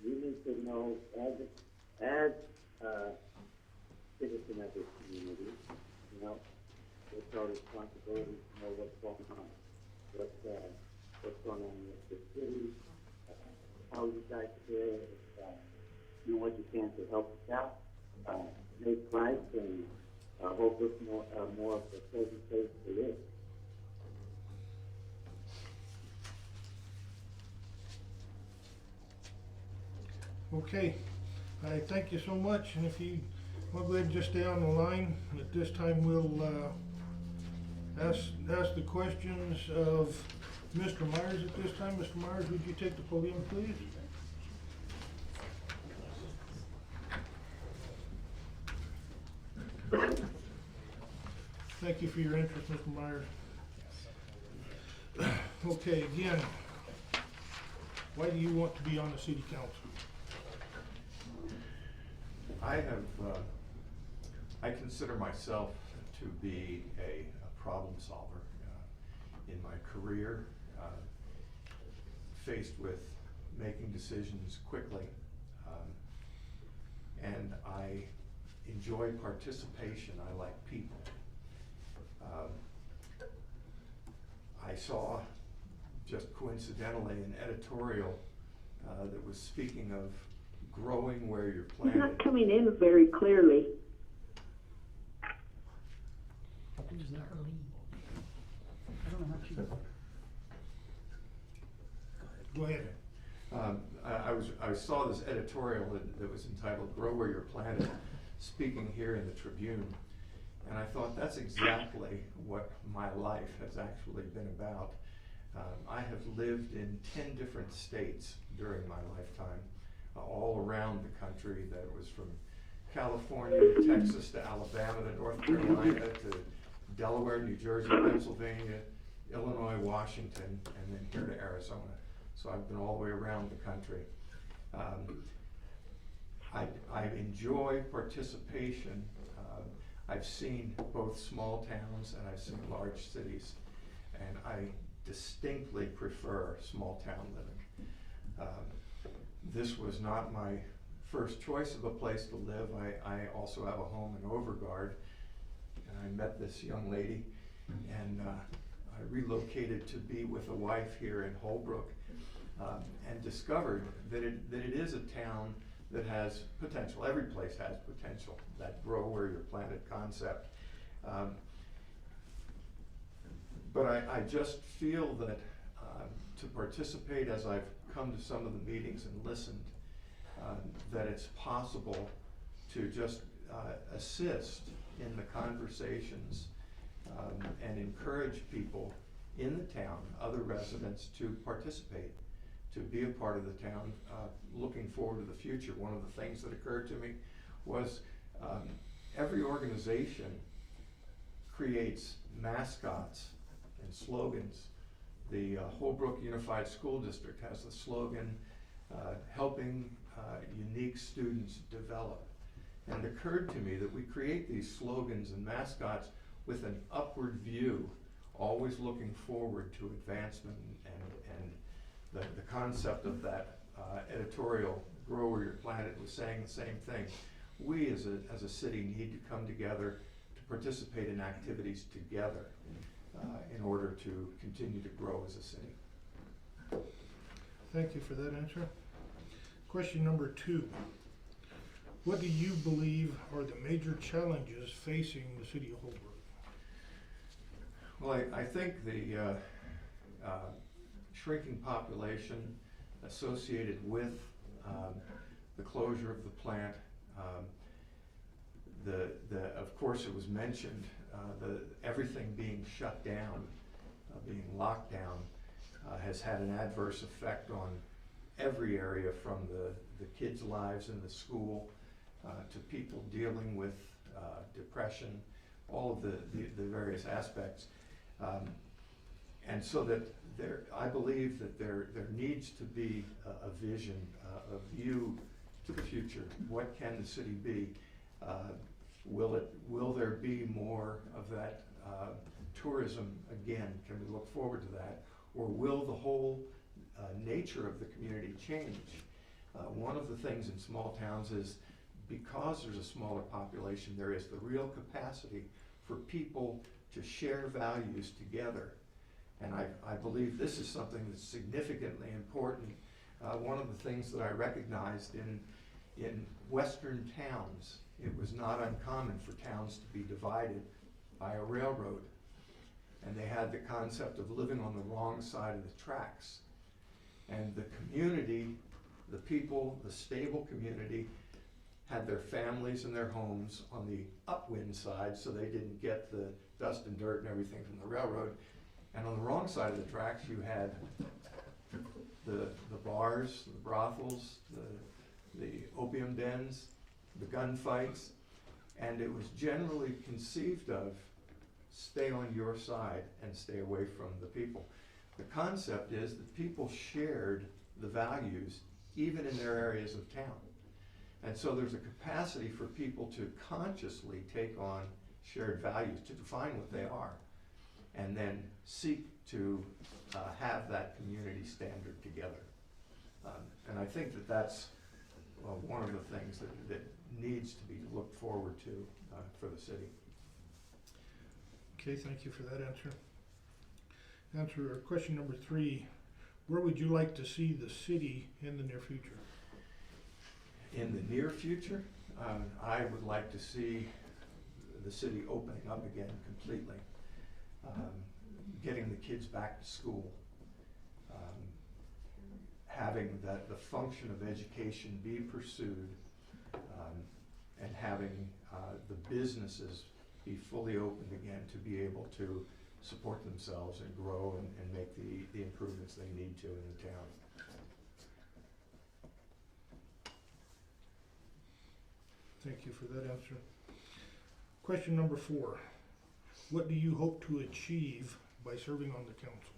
We need to know, as a citizen of this community, it's our responsibility to know what's going on, what's going on with the city, how you guys feel, what you can to help us out, make life and hope it's more of a pleasant place to live. Okay, I thank you so much, and if you want to go ahead and just stay on the line, at this time we'll ask the questions of Mr. Myers at this time. Mr. Myers, would you take the podium, please? Thank you for your interest, Mr. Myers. Okay, again, why do you want to be on the city council? I consider myself to be a problem solver in my career, faced with making decisions quickly, and I enjoy participation. I like people. I saw, just coincidentally, an editorial that was speaking of growing where you're planted. You're not coming in very clearly. Is that her lead? I don't know how she. Go ahead. I saw this editorial that was entitled "Grow Where You're Planted," speaking here in the Tribune, and I thought that's exactly what my life has actually been about. I have lived in 10 different states during my lifetime, all around the country. That was from California to Texas to Alabama to North Carolina to Delaware, New Jersey, Pennsylvania, Illinois, Washington, and then here to Arizona. So I've been all the way around the country. I enjoy participation. I've seen both small towns and I've seen large cities, and I distinctly prefer small town living. This was not my first choice of a place to live. I also have a home in Overguard, and I met this young lady, and I relocated to be with a wife here in Holbrook, and discovered that it is a town that has potential. Every place has potential, that grow where you're planted concept. But I just feel that to participate, as I've come to some of the meetings and listened, that it's possible to just assist in the conversations and encourage people in the town, other residents, to participate, to be a part of the town, looking forward to the future. One of the things that occurred to me was every organization creates mascots and slogans. The Holbrook Unified School District has the slogan, helping unique students develop. And it occurred to me that we create these slogans and mascots with an upward view, always looking forward to advancement, and the concept of that editorial, Grow Where You're Planted, was saying the same thing. We as a city need to come together to participate in activities together in order to continue to grow as a city. Thank you for that answer. Question number 2. What do you believe are the major challenges facing the city of Holbrook? Well, I think the shrinking population associated with the closure of the plant, of course it was mentioned, everything being shut down, being locked down, has had an adverse effect on every area, from the kids' lives in the school to people dealing with depression, all of the various aspects. And so that I believe that there needs to be a vision, a view to the future. What can the city be? Will there be more of that tourism again? Can we look forward to that? Or will the whole nature of the community change? One of the things in small towns is, because there's a smaller population, there is the real capacity for people to share values together. And I believe this is something that's significantly important. One of the things that I recognized in Western towns, it was not uncommon for towns to be divided by a railroad. And they had the concept of living on the wrong side of the tracks. And the community, the people, the stable community, had their families and their homes on the upwind side, so they didn't get the dust and dirt and everything from the railroad. And on the wrong side of the tracks, you had the bars, the brothels, the opium dens, the gunfights, and it was generally conceived of, stay on your side and stay away from the people. The concept is that people shared the values even in their areas of town. And so there's a capacity for people to consciously take on shared values, to define what they are, and then seek to have that community standard together. And I think that that's one of the things that needs to be looked forward to for the city. Okay, thank you for that answer. Question number 3. Where would you like to see the city in the near future? In the near future, I would like to see the city opening up again completely, getting the kids back to school, having the function of education be pursued, and having the businesses be fully opened again to be able to support themselves and grow and make the improvements they need to in the town. Thank you for that answer. Question number 4. What do you hope to achieve by serving on the council?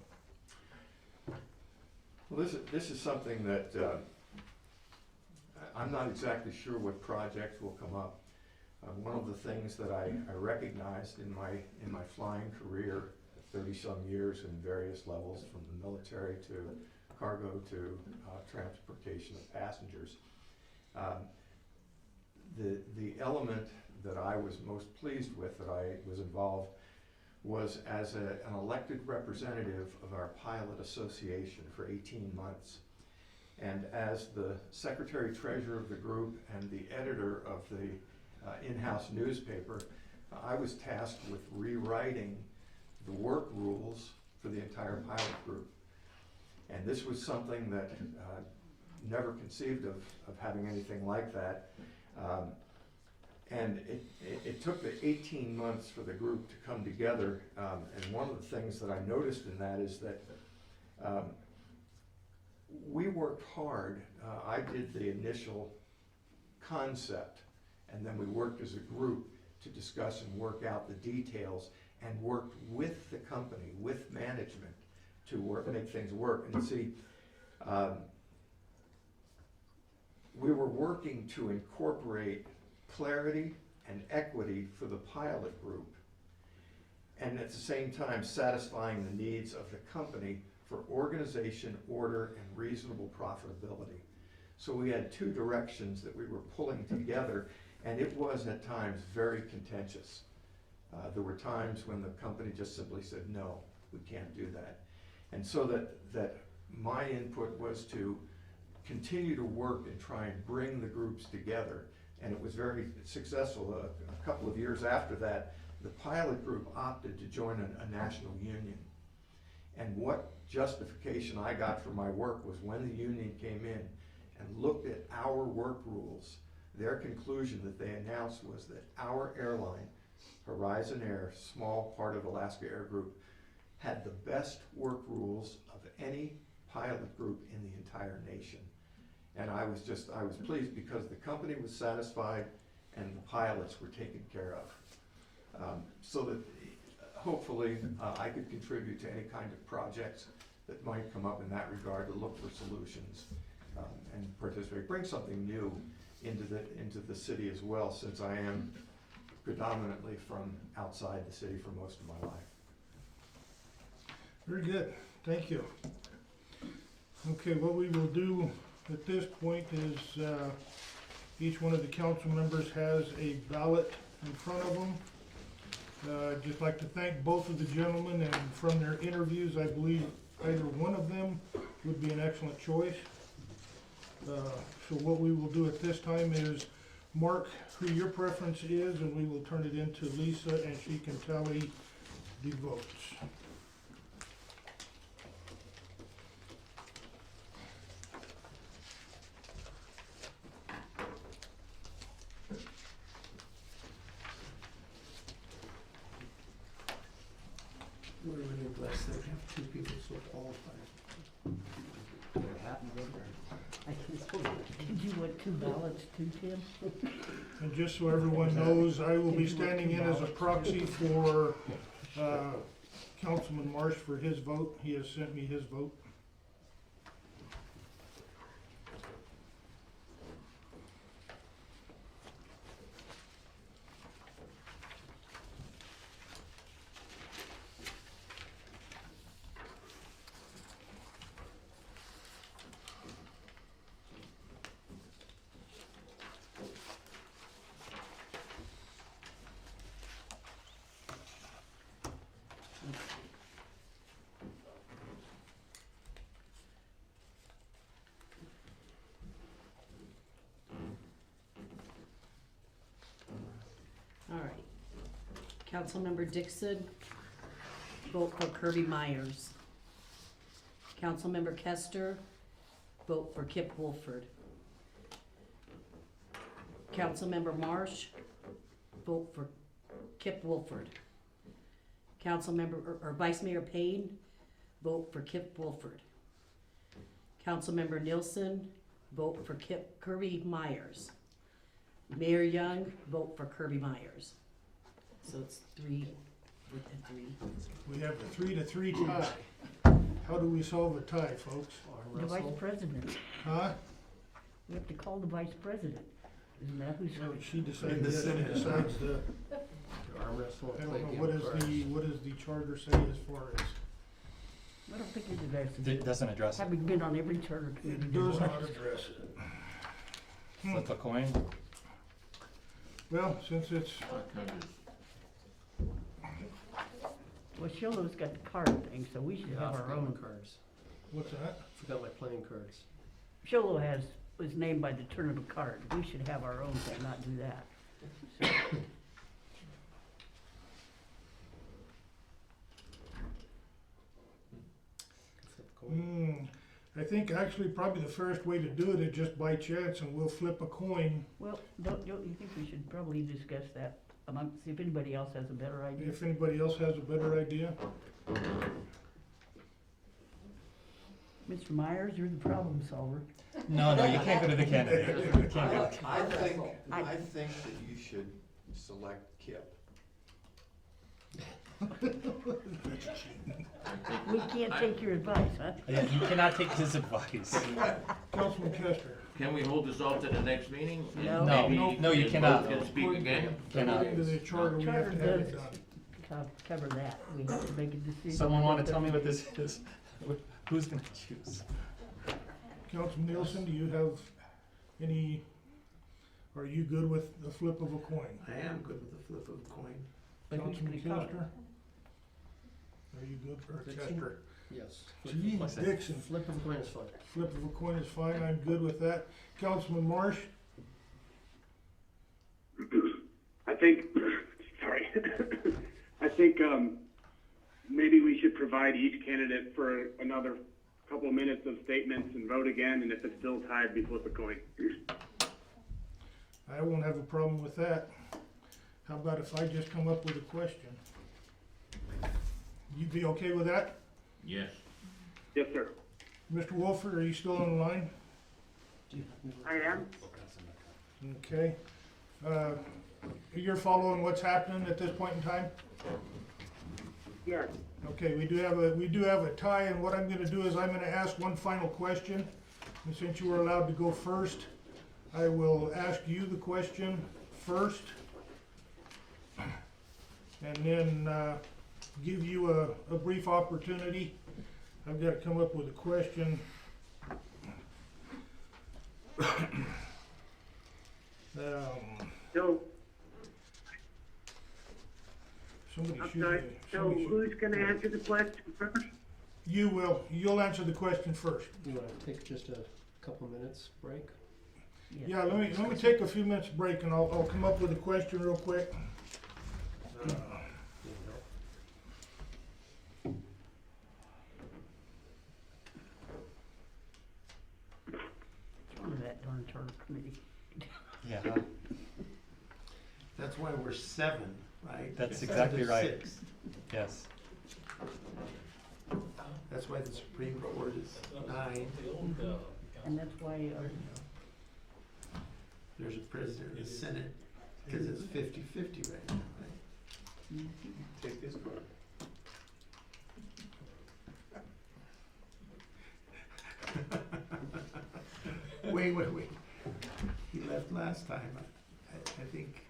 Well, this is something that I'm not exactly sure what projects will come up. One of the things that I recognized in my flying career, 30-some years in various levels, from the military to cargo to transportation of passengers, the element that I was most pleased with, that I was involved, was as an elected representative of our pilot association for 18 months. And as the secretary-treasurer of the group and the editor of the in-house newspaper, I was tasked with rewriting the work rules for the entire pilot group. And this was something that never conceived of having anything like that. And it took the 18 months for the group to come together. And one of the things that I noticed in that is that we worked hard. I did the initial concept, and then we worked as a group to discuss and work out the details, and worked with the company, with management, to make things work. And see, we were working to incorporate clarity and equity for the pilot group, and at the same time satisfying the needs of the company for organization, order, and reasonable profitability. So we had two directions that we were pulling together, and it was at times very contentious. There were times when the company just simply said, no, we can't do that. And so that my input was to continue to work and try and bring the groups together. And it was very successful. A couple of years after that, the pilot group opted to join a national union. And what justification I got for my work was when the union came in and looked at our work rules, their conclusion that they announced was that our airline, Horizon Air, small part of Alaska Air Group, had the best work rules of any pilot group in the entire nation. And I was pleased because the company was satisfied and the pilots were taken care of. So that hopefully I could contribute to any kind of projects that might come up in that regard, to look for solutions and participate, bring something new into the city as well, since I am predominantly from outside the city for most of my life. Very good, thank you. Okay, what we will do at this point is each one of the council members has a ballot in front of them. I'd just like to thank both of the gentlemen, and from their interviews, I believe either one of them would be an excellent choice. So what we will do at this time is mark who your preference is, and we will turn it into Lisa, and she can tally the votes. We're really blessed that we have two people so qualified. Did you want two ballots too, Tim? And just so everyone knows, I will be standing in as a proxy for Councilman Marsh for his vote. He has sent me his vote. All right. Councilmember Dixon, vote for Kirby Myers. Councilmember Kester, vote for Kip Wolford. Councilmember Marsh, vote for Kip Wolford. Councilmember, or Vice Mayor Payne, vote for Kip Wolford. Councilmember Nielsen, vote for Kirby Myers. Mayor Young, vote for Kirby Myers. So it's 3 with the 3. We have a 3-3 tie. How do we solve a tie, folks? The vice president. Huh? We have to call the vice president. Isn't that who's? So she decides the, Arm wrestle. I don't know, what does the charter say as far as? I don't think it addresses It it. doesn't address it. Having been on every charter committee. It does not address it. Flip a coin. Well, since it's, Well, Sholo's got the card thing, so we should Yeah, I have our forgot my own. cards. what's that? Forgot my playing cards. Sholo was named by the turn of a card. We should have our own thing, not do that. So, Flip a coin. I think actually probably the first way to do it is just by chance, and we'll flip a coin. well, don't you think we should probably discuss that amongst, see if anybody else has a better idea? If anybody else has a better idea. Mr. Myers, you're the problem solver. No, you can't go to the candidate. You can't go. I think, I- I think that you should select Kip. We can't take your advice, huh? Yeah, you cannot take his advice. Councilman Kester. Can we hold this off to the next meeting? And No. maybe No, you both cannot. can speak again? Cannot. According to the charter, we have Charter to have does it done. cover that. We have to make a decision. Someone want to tell me what this is? Who's gonna choose? Councilman Nielsen, do you have any, are you good with the flip of a coin? I am good with the flip of a coin. But who's Councilman gonna call it? Kester? Are you good, or Dixon? Kester? Yes. Gee, What's that? Dixon, Flip of a coin is fine. flip of a coin is fine, I'm good with that. Councilman Marsh? I think, sorry, I think maybe we should provide each candidate for another couple of minutes of statements and vote again, and if it's still tied, we flip a coin. I won't have a problem with that. How about if I just come up with a question? You'd be okay with that? Yes. Yes, sir. Mr. Wolford, are you still on the line? I am. Okay. You're following what's happening at this point in time? Yes. Okay, we do have a tie, and what I'm gonna do is I'm gonna ask one final question. And since you were allowed to go first, I will ask you the question first. And then, give you a brief opportunity. I've gotta come up with a question. So, Somebody I'm should. sorry, so who's gonna answer the question first? You will. You'll answer the question first. You wanna take just a couple minutes break? Yeah, let me take a few minutes break, and I'll come up with a question real quick. One of that darn charter committee. Yeah, That's why we're 7, right? that's Instead exactly of right. 6. Yes. That's why the Supreme Court is 9. And that's why, There's a president of the Senate, because it's 50-50 right now, right? Take this card. Wait. He left last time. I think.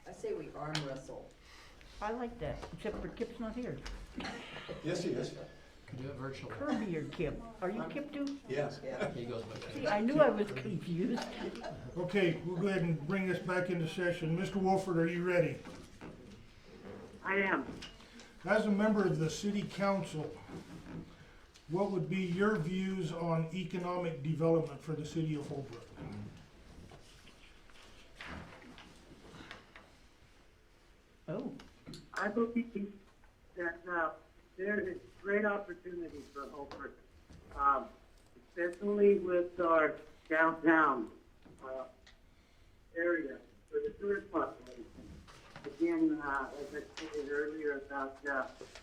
I say we arm wrestle. I like that, except for Kip's not here. Yes, he is. Could do it virtually. Kirby or Kip. Are you Kip too? Yes. He goes by See, I knew I was confused. Okay, we'll go ahead and bring this back into session. Mr. Wolford, are you ready? I am. As a member of the city council, what would be your views on economic development for the city of Holbrook? Oh, I believe that there is great opportunity for Holbrook, especially with our downtown area for the tourist population. Again, as I stated earlier about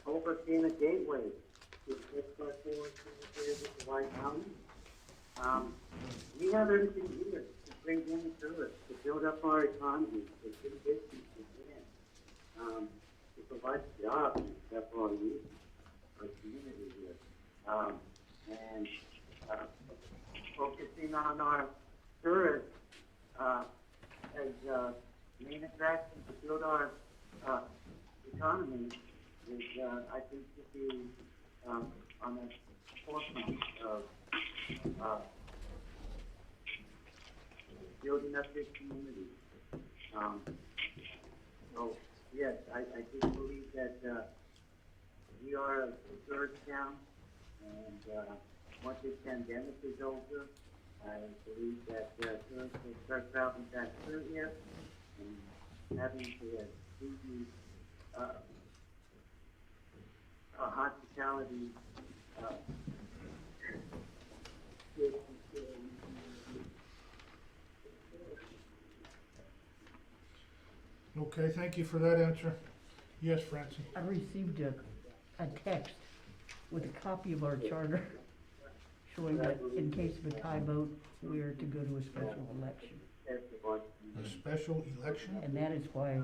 Holbrook being a gateway to this platform to the White Mountains. We have everything here to bring in tourists, to build up our economy, to do business again. To provide jobs and stuff for our youth, our community here. And focusing on our tourists as main attraction to build our economy is, I think, to be on the forefront of building up this community. So, yes, I do believe that, we are a tourist town, and, once this pandemic is over, I believe that, tourists will start traveling back through here, and having to, do the, hospitality, Okay, thank you for that answer. Yes, Francie? I received a text with a copy of our charter showing that in case of a tie vote, we are to go to a special election. A special election? And that is why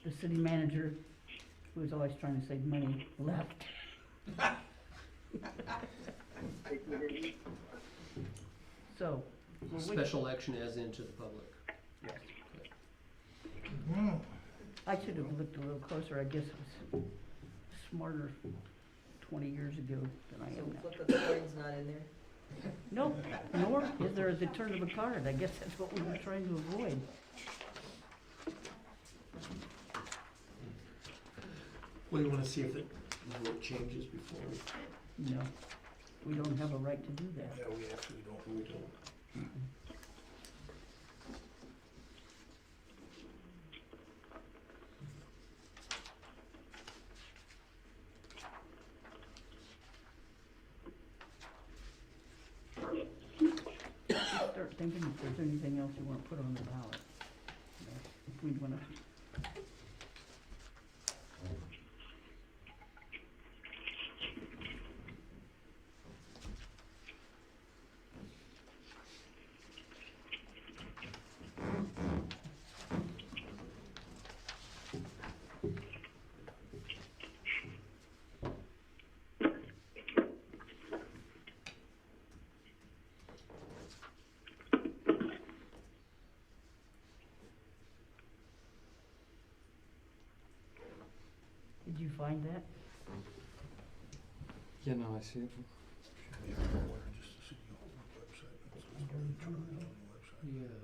the city manager, who was always trying to save money, left. So, we're wait- Special election as into the public. yes. Hmm. I should have looked a little closer. I guess I was smarter 20 years ago than I So am now. flip of the coin's not in there? No, nor is there the turn of a card. I guess that's what we were trying to avoid. Well, you wanna see if the vote changes before we... No, we don't have a right to do that. Yeah, we actually don't. We don't. Start thinking if there's anything else you want to put on the ballot. You know, if we want to. Did you find that? Yeah, no, I see it. Yeah, just the City of Holbrook website. So it's on the charter on the website. Yeah.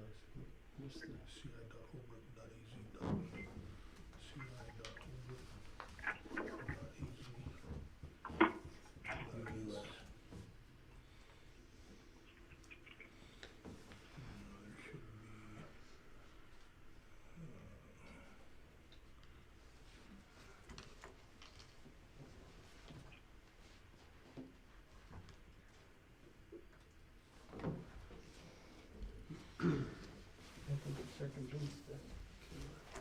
What's the? ci.holbrook.az. I think it circumvents the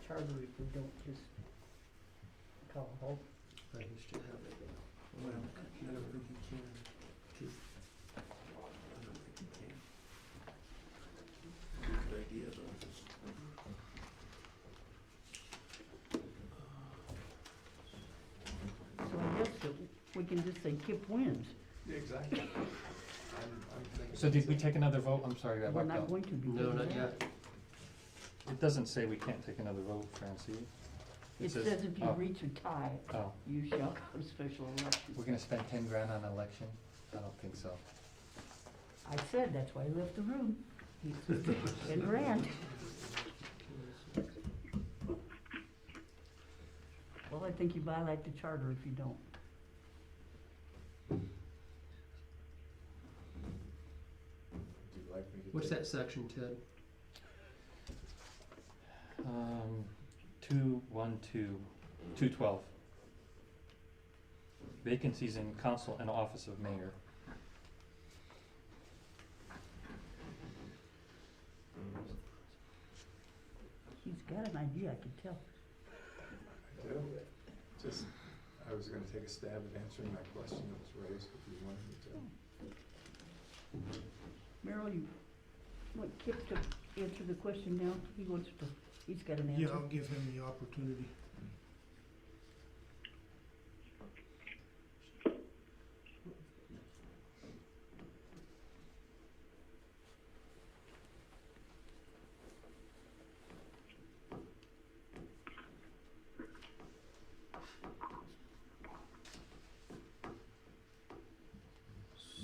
charter if we don't just call a halt. I used to have it. Well, I don't think you can. I don't think you can. Good idea, though. So I guess that we can just say Kip wins. Exactly. I'm thinking. So did we take another vote? I'm sorry, I We're walked not out. going to be. No, not yet. It doesn't say we can't take another vote, Francie. It says if you oh, reach a tie, Oh, you shall go to special election. we're gonna spend 10 grand on an election? I don't think so. I said, that's why he left the room. He said, 10 grand. Well, I think you violate the charter if you don't. Would you like me to What's take- that section, Ted? 212. Vacancies in council and office of mayor. He's got an idea, I can tell. I do. Just, I was gonna take a stab at answering that question that was raised, if you wanted me to. Merrill, you want Kip to answer the question now? He wants to, he's got an answer. Yeah, I'll give him the opportunity.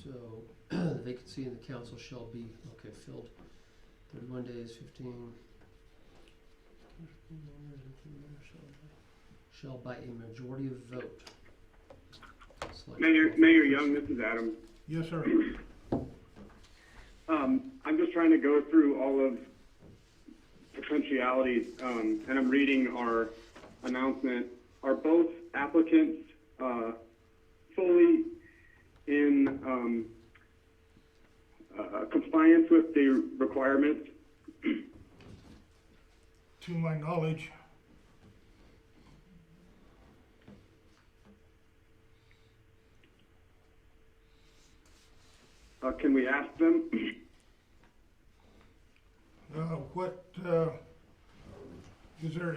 So, the vacancy in the council shall be, okay, filled 31 days, 15, Shall by a majority of vote. select Mayor qualified Young, person. this is Adam. Yes, sir. I'm just trying to go through all of potentialities, and I'm reading our announcement. Are both applicants fully in compliance with the requirements? To my knowledge, Can we ask them?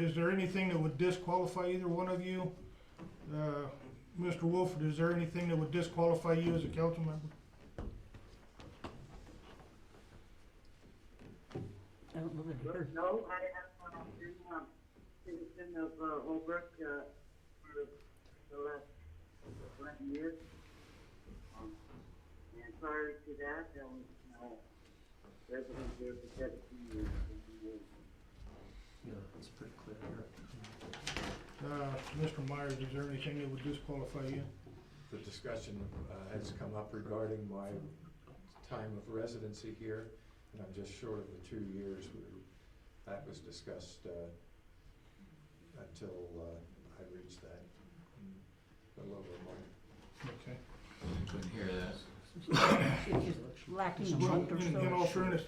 is there anything that would disqualify either one of you? Mr. Wolford, is there anything that would disqualify you as a council member? I don't know that I heard. No, I have been a citizen of Holbrook for the last 11 years. And prior to that, I was resident here for 17 years. Yeah, it's pretty clear here. Mr. Myers, is there anything that would disqualify you? The discussion has come up regarding my time of residency here, and I'm just short of the 2 years that was discussed until I reached that a little over a month. Okay. Couldn't hear that. It's just lacking a month or so.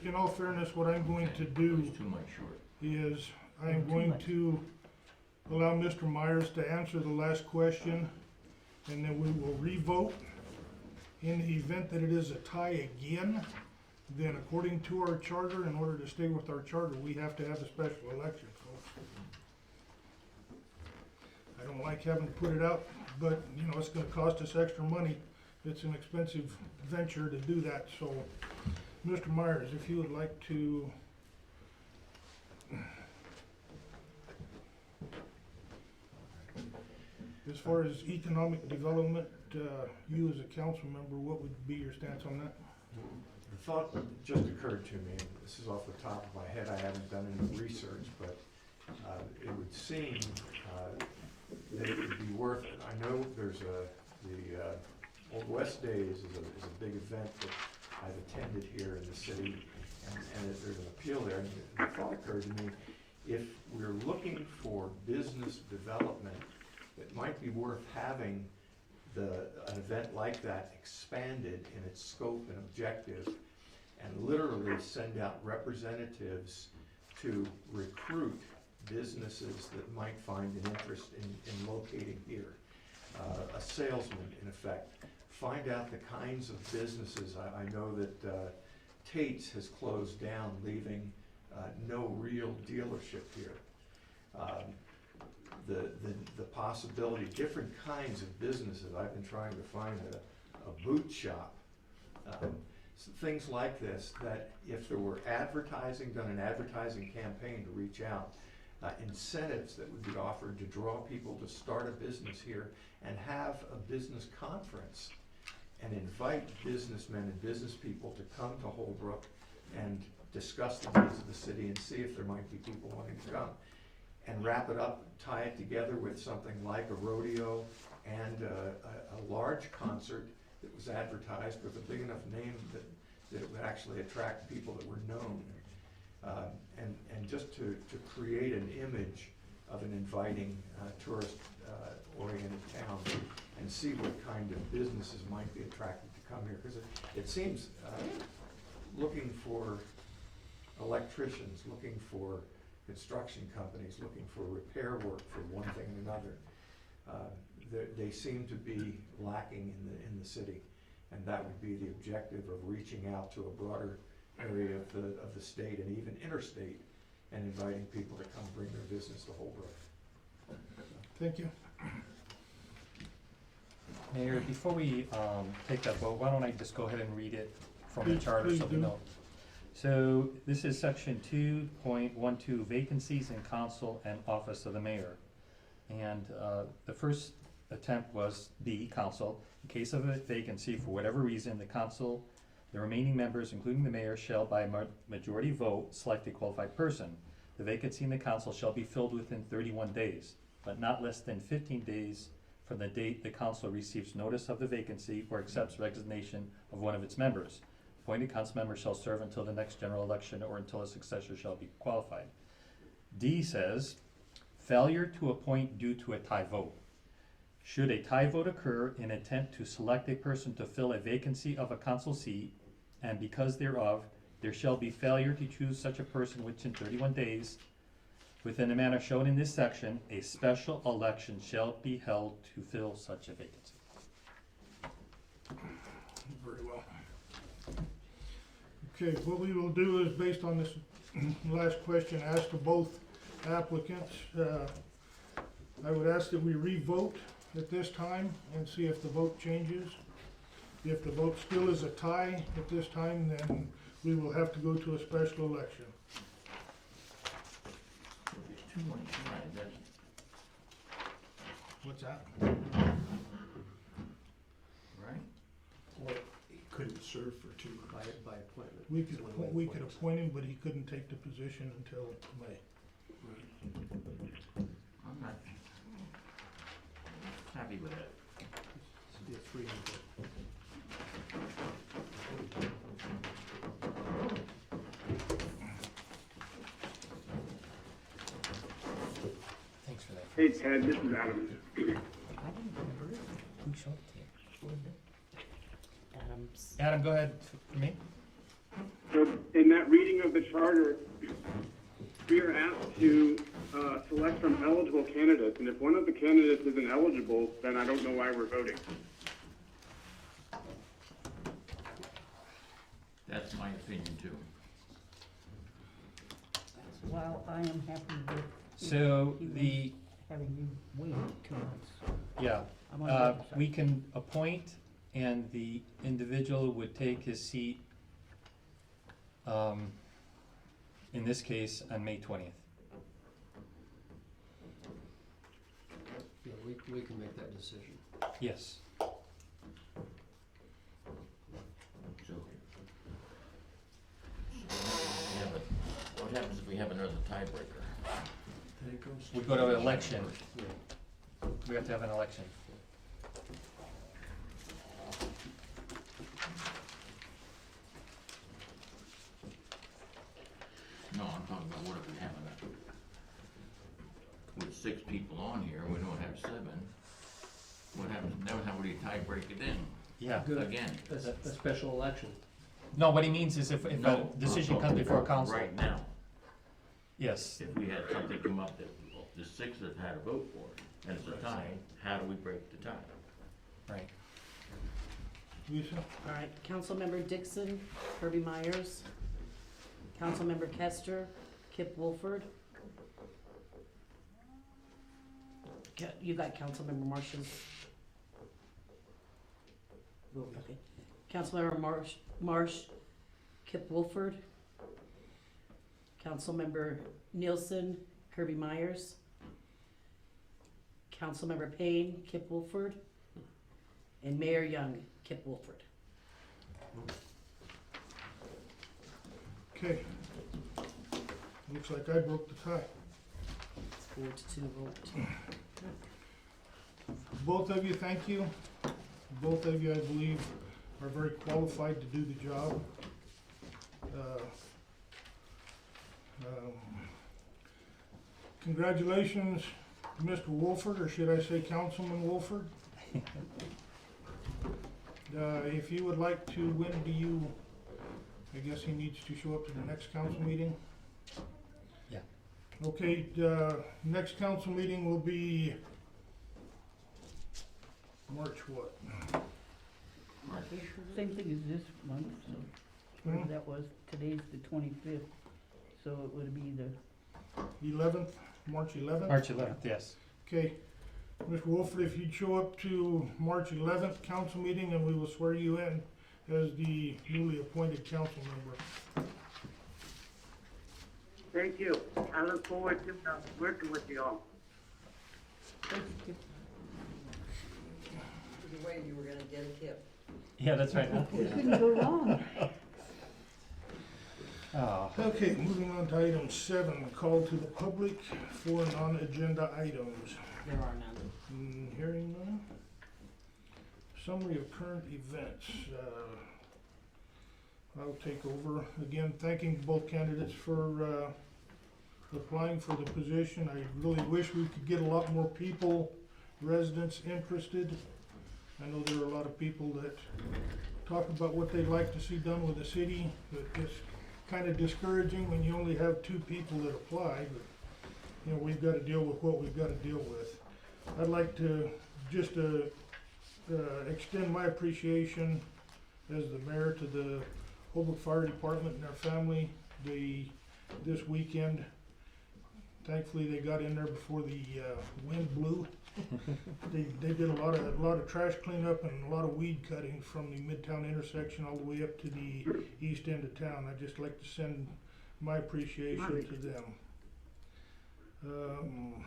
In all fairness, what I'm going to do Too much short. is I'm going to allow Mr. Myers to answer the last question, and then we will re-vote. In the event that it is a tie again, then according to our charter, in order to stay with our charter, we have to have a special election, folks. I don't like having to put it out, but, you know, it's gonna cost us extra money. It's an expensive venture to do that, so, Mr. Myers, if you would like to as far as economic development, you as a council member, what would be your stance on that? The thought just occurred to me, and this is off the top of my head, I haven't done any research, but it would seem that it would be worth it. I know there's the Old West Days is a big event that I've attended here in the city, and there's an appeal there, and the thought occurred to me, if we're looking for business development, it might be worth having an event like that expanded in its scope and objective, and literally send out representatives to recruit businesses that might find an interest in locating here. A salesman, in effect. Find out the kinds of businesses. I know that Tate's has closed down, leaving no real dealership here. The possibility, different kinds of businesses. I've been trying to find a boot shop. Things like this, that if there were advertising, done an advertising campaign to reach out, incentives that would be offered to draw people to start a business here, and have a business conference and invite businessmen and business people to come to Holbrook and discuss the needs of the city and see if there might be people wanting to come. And wrap it up, tie it together with something like a rodeo and a large concert that was advertised with a big enough name that it would actually attract people that were known. And just to create an image of an inviting tourist-oriented town, and see what kind of businesses might be attracted to come here. Because it seems, looking for electricians, looking for construction companies, looking for repair work for one thing and another, they seem to be lacking in the city. And that would be the objective of reaching out to a broader area of the state and even interstate, and inviting people to come bring their business to Holbrook. Thank you. Mayor, before we take that vote, why don't I just go ahead and read it from the charter so we do. know. So this is section 2.12, vacancies in council and office of the mayor. And the first attempt was the council. In case of a vacancy, for whatever reason, the council, the remaining members, including the mayor, shall by majority vote select a qualified person. The vacancy in the council shall be filled within 31 days, but not less than 15 days from the date the council receives notice of the vacancy or accepts resignation of one of its members. Appointed council members shall serve until the next general election or until a successor shall be qualified. D says, failure to appoint due to a tie vote. Should a tie vote occur in attempt to select a person to fill a vacancy of a council seat, and because thereof, there shall be failure to choose such a person within 31 days, within the manner shown in this section, a special election shall be held to fill such a vacancy. Very well. Okay, what we will do is, based on this last question asked to both applicants, I would ask that we re-vote at this time and see if the vote changes. If the vote still is a tie at this time, then we will have to go to a special election. There's two on each side, that's, What's that? right? Or he couldn't serve for two. By appointment. We could, It's one way we could appoints. appoint him, but he couldn't take the position until May. I'm not happy with that. This would be a three-way vote. Thanks for that. Hey Ted, this is Adam. Who showed it to you? Adams. Adam, go ahead for me. So in that reading of the charter, we are asked to select from eligible candidates, and if one of the candidates isn't eligible, then I don't know why we're voting. That's my opinion too. Well, I am happy with So the, having you wait 2 months. yeah, I'm on the other we side. can appoint and the individual would take his seat, in this case, on May 20th. Yeah, we can make that decision. Yes. So, what happens if we have another tiebreaker? Then it goes We go to an election. We have to have an election. No, I'm talking about what if we have with 6 people on here, we don't have 7. What happens, then how would you tie break it in? Yeah. Again. a special election. No, what he means is if a No, decision I'm comes talking before about council. right now, Yes. if we had something come up that the 6 that had a vote for it, and it's a tie, how do we break the tie? Right. Lisa? All right, Councilmember Dixon, Kirby Myers. Councilmember Kester, Kip Wolford. You got Councilmember Marsh's vote, okay. Councilmember Marsh, Kip Wolford. Councilmember Nielsen, Kirby Myers. Councilmember Payne, Kip Wolford. And Mayor Young, Kip Wolford. Okay. Looks like I broke the tie. 4-2 vote. Both of you, thank you. Both of you, I believe, are very qualified to do the job. Congratulations, Mr. Wolford, or should I say Councilman Wolford. If you would like to, when do you, I guess he needs to show up to the next council meeting? Yeah. Okay, next council meeting will be March what? Same thing as this month, so whatever that was, today's the 25th, so it would be the 11th, March 11th? March 11th, yes. Okay, Mr. Wolford, if you'd show up to March 11th council meeting, and we will swear you in as the newly appointed council member. Thank you. I look forward to working with you all. Either way, you were gonna get a Kip. Yeah, that's right. It couldn't go wrong. Oh, Okay, moving on to item 7, call to the public for non-agenda items. There are none. Hearing none. Summary of current events. I'll take over. Again, thanking both candidates for applying for the position. I really wish we could get a lot more people, residents interested. I know there are a lot of people that talk about what they'd like to see done with the city, but it's kind of discouraging when you only have 2 people that apply, but you know, we've got to deal with what we've got to deal with. I'd like to just extend my appreciation as the mayor to the Holbrook Fire Department and their family. This weekend, thankfully they got in there before the wind blew. They did a lot of trash cleanup and a lot of weed cutting from the Midtown intersection all the way up to the east end of town. I'd just like to send my appreciation to them.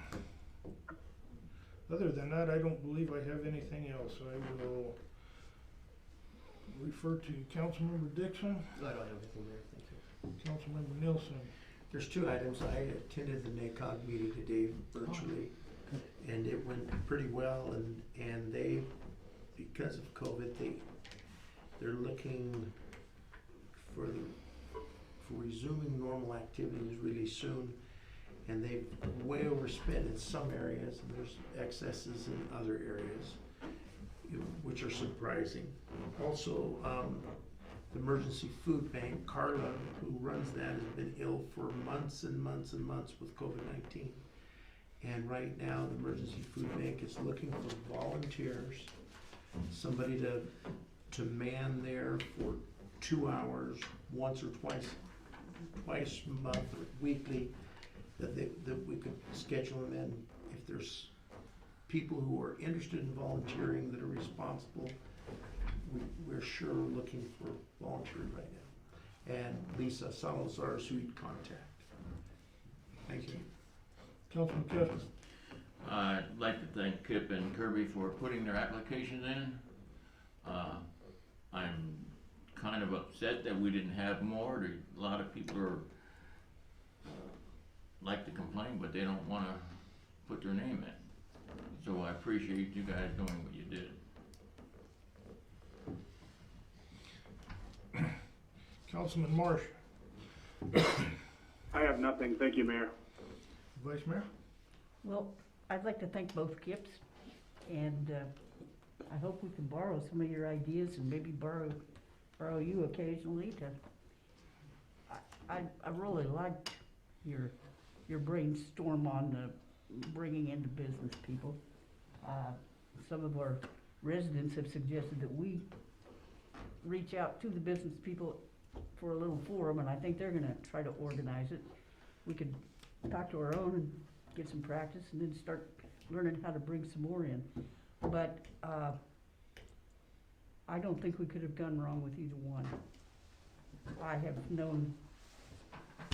Other than that, I don't believe I have anything else. I will refer to Councilmember Dixon, I don't have anything there, thank you. Councilmember Nielsen. There's 2 items. I attended the NACOG meeting today virtually, and it went pretty well, and they, because of COVID, they're looking for resuming normal activities really soon, and they've way overspent in some areas, and there's excesses in other areas, which are surprising. Also, the Emergency Food Bank, Carla, who runs that, has been ill for months and months and months with COVID-19. And right now, the Emergency Food Bank is looking for volunteers, somebody to man there for 2 hours, once or twice a month or weekly, that we could schedule them in. If there's people who are interested in volunteering that are responsible, we're sure looking for volunteers right now. And Lisa Salazar is who you'd contact. Thank you. Councilman Kessler. I'd like to thank Kip and Kirby for putting their applications in. I'm kind of upset that we didn't have more. A lot of people are like to complain, but they don't want to put their name in. So I appreciate you guys doing what you did. Councilman Marsh. I have nothing. Thank you, Mayor. Vice Mayor. Well, I'd like to thank both Kips, and I hope we can borrow some of your ideas and maybe borrow you occasionally to, I really liked your brainstorm on bringing into business people. Some of our residents have suggested that we reach out to the business people for a little forum, and I think they're gonna try to organize it. We could talk to our own and get some practice and then start learning how to bring some more in. But I don't think we could have gone wrong with either one. I have known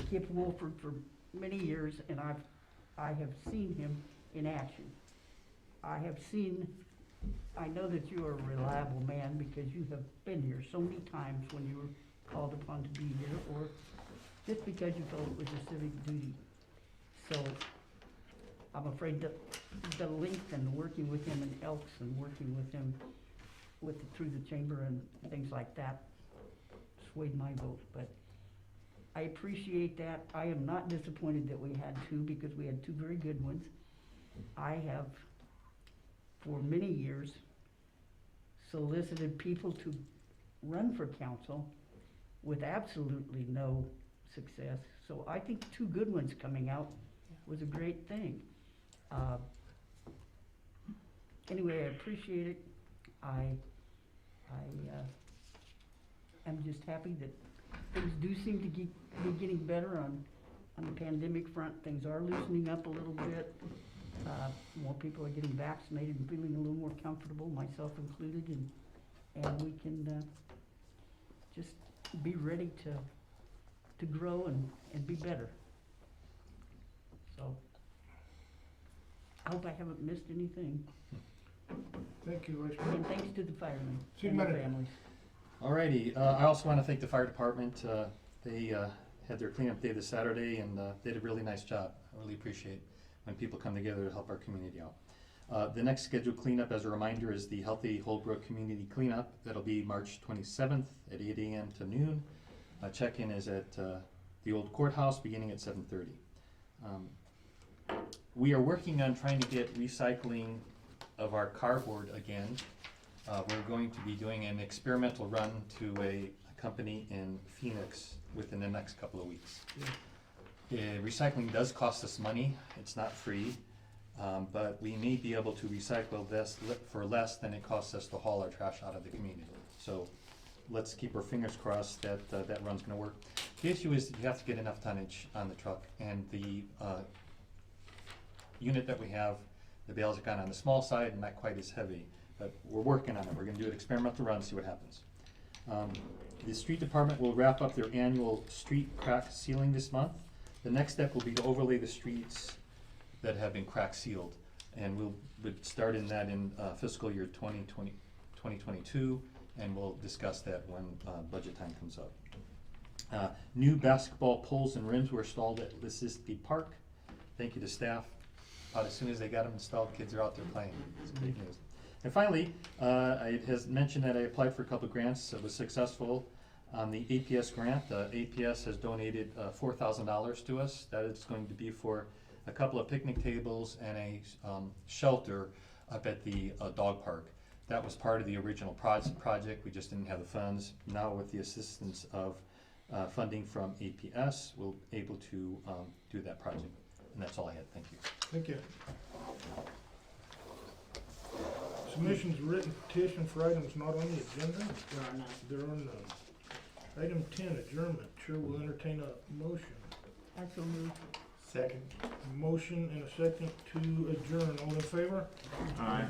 Kip Wolford for many years, and I have seen him in action. I know that you are a reliable man because you have been here so many times when you were called upon to be here, or just because you felt it was a civic duty. So I'm afraid that the length and working with him in Elks and working with him through the chamber and things like that swayed my vote. But I appreciate that. I am not disappointed that we had 2 because we had 2 very good ones. I have, for many years, solicited people to run for council with absolutely no success. So I think 2 good ones coming out was a great thing. Anyway, I appreciate it. I am just happy that things do seem to be getting better on the pandemic front. Things are loosening up a little bit. More people are getting vaccinated and feeling a little more comfortable, myself included, and we can just be ready to grow and be better. So I hope I haven't missed anything. Thank you, Vice Mayor. And thanks to the firemen City and their Manager. families. Alrighty, I also want to thank the fire department. They had their cleanup day this Saturday, and they did a really nice job. I really appreciate when people come together to help our community out. The next scheduled cleanup, as a reminder, is the Healthy Holbrook Community Cleanup. That'll be March 27th at 8 a.m. to noon. Check-in is at the old courthouse, beginning at 7:30. We are working on trying to get recycling of our cardboard again. We're going to be doing an experimental run to a company in Phoenix within the next couple of weeks. Recycling does cost us money. It's not free, but we may be able to recycle this for less than it costs us to haul our trash out of the community. So let's keep our fingers crossed that that run's gonna work. The issue is that you have to get enough tonnage on the truck, and the unit that we have, the bales are kind of on the small side and not quite as heavy, but we're working on it. We're gonna do an experimental run, see what happens. The street department will wrap up their annual street crack sealing this month. The next step will be to overlay the streets that have been crack sealed, and we'll start in that in fiscal year 2022, and we'll discuss that when budget time comes up. New basketball poles and rims were installed at Lissisky Park. Thank you to staff. About as soon as they got them installed, kids are out there playing. It's great news. And finally, I has mentioned that I applied for a couple of grants. I was successful on the APS grant. APS has donated $4,000 to us. That is going to be for a couple of picnic tables and a shelter up at the dog park. That was part of the original project. We just didn't have the funds. Now with the assistance of funding from APS, we'll able to do that project. And that's all I had. Thank you. Thank you. Submissions of written petition for items not on the agenda. There are none. There are none. Item 10, adjournment. Chair will entertain a motion. I so move. Second. Motion and a second to adjourn. All in favor? Aye.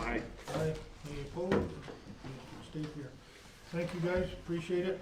Aye. Aye. Any opposed? Stay here. Thank you guys, appreciate it.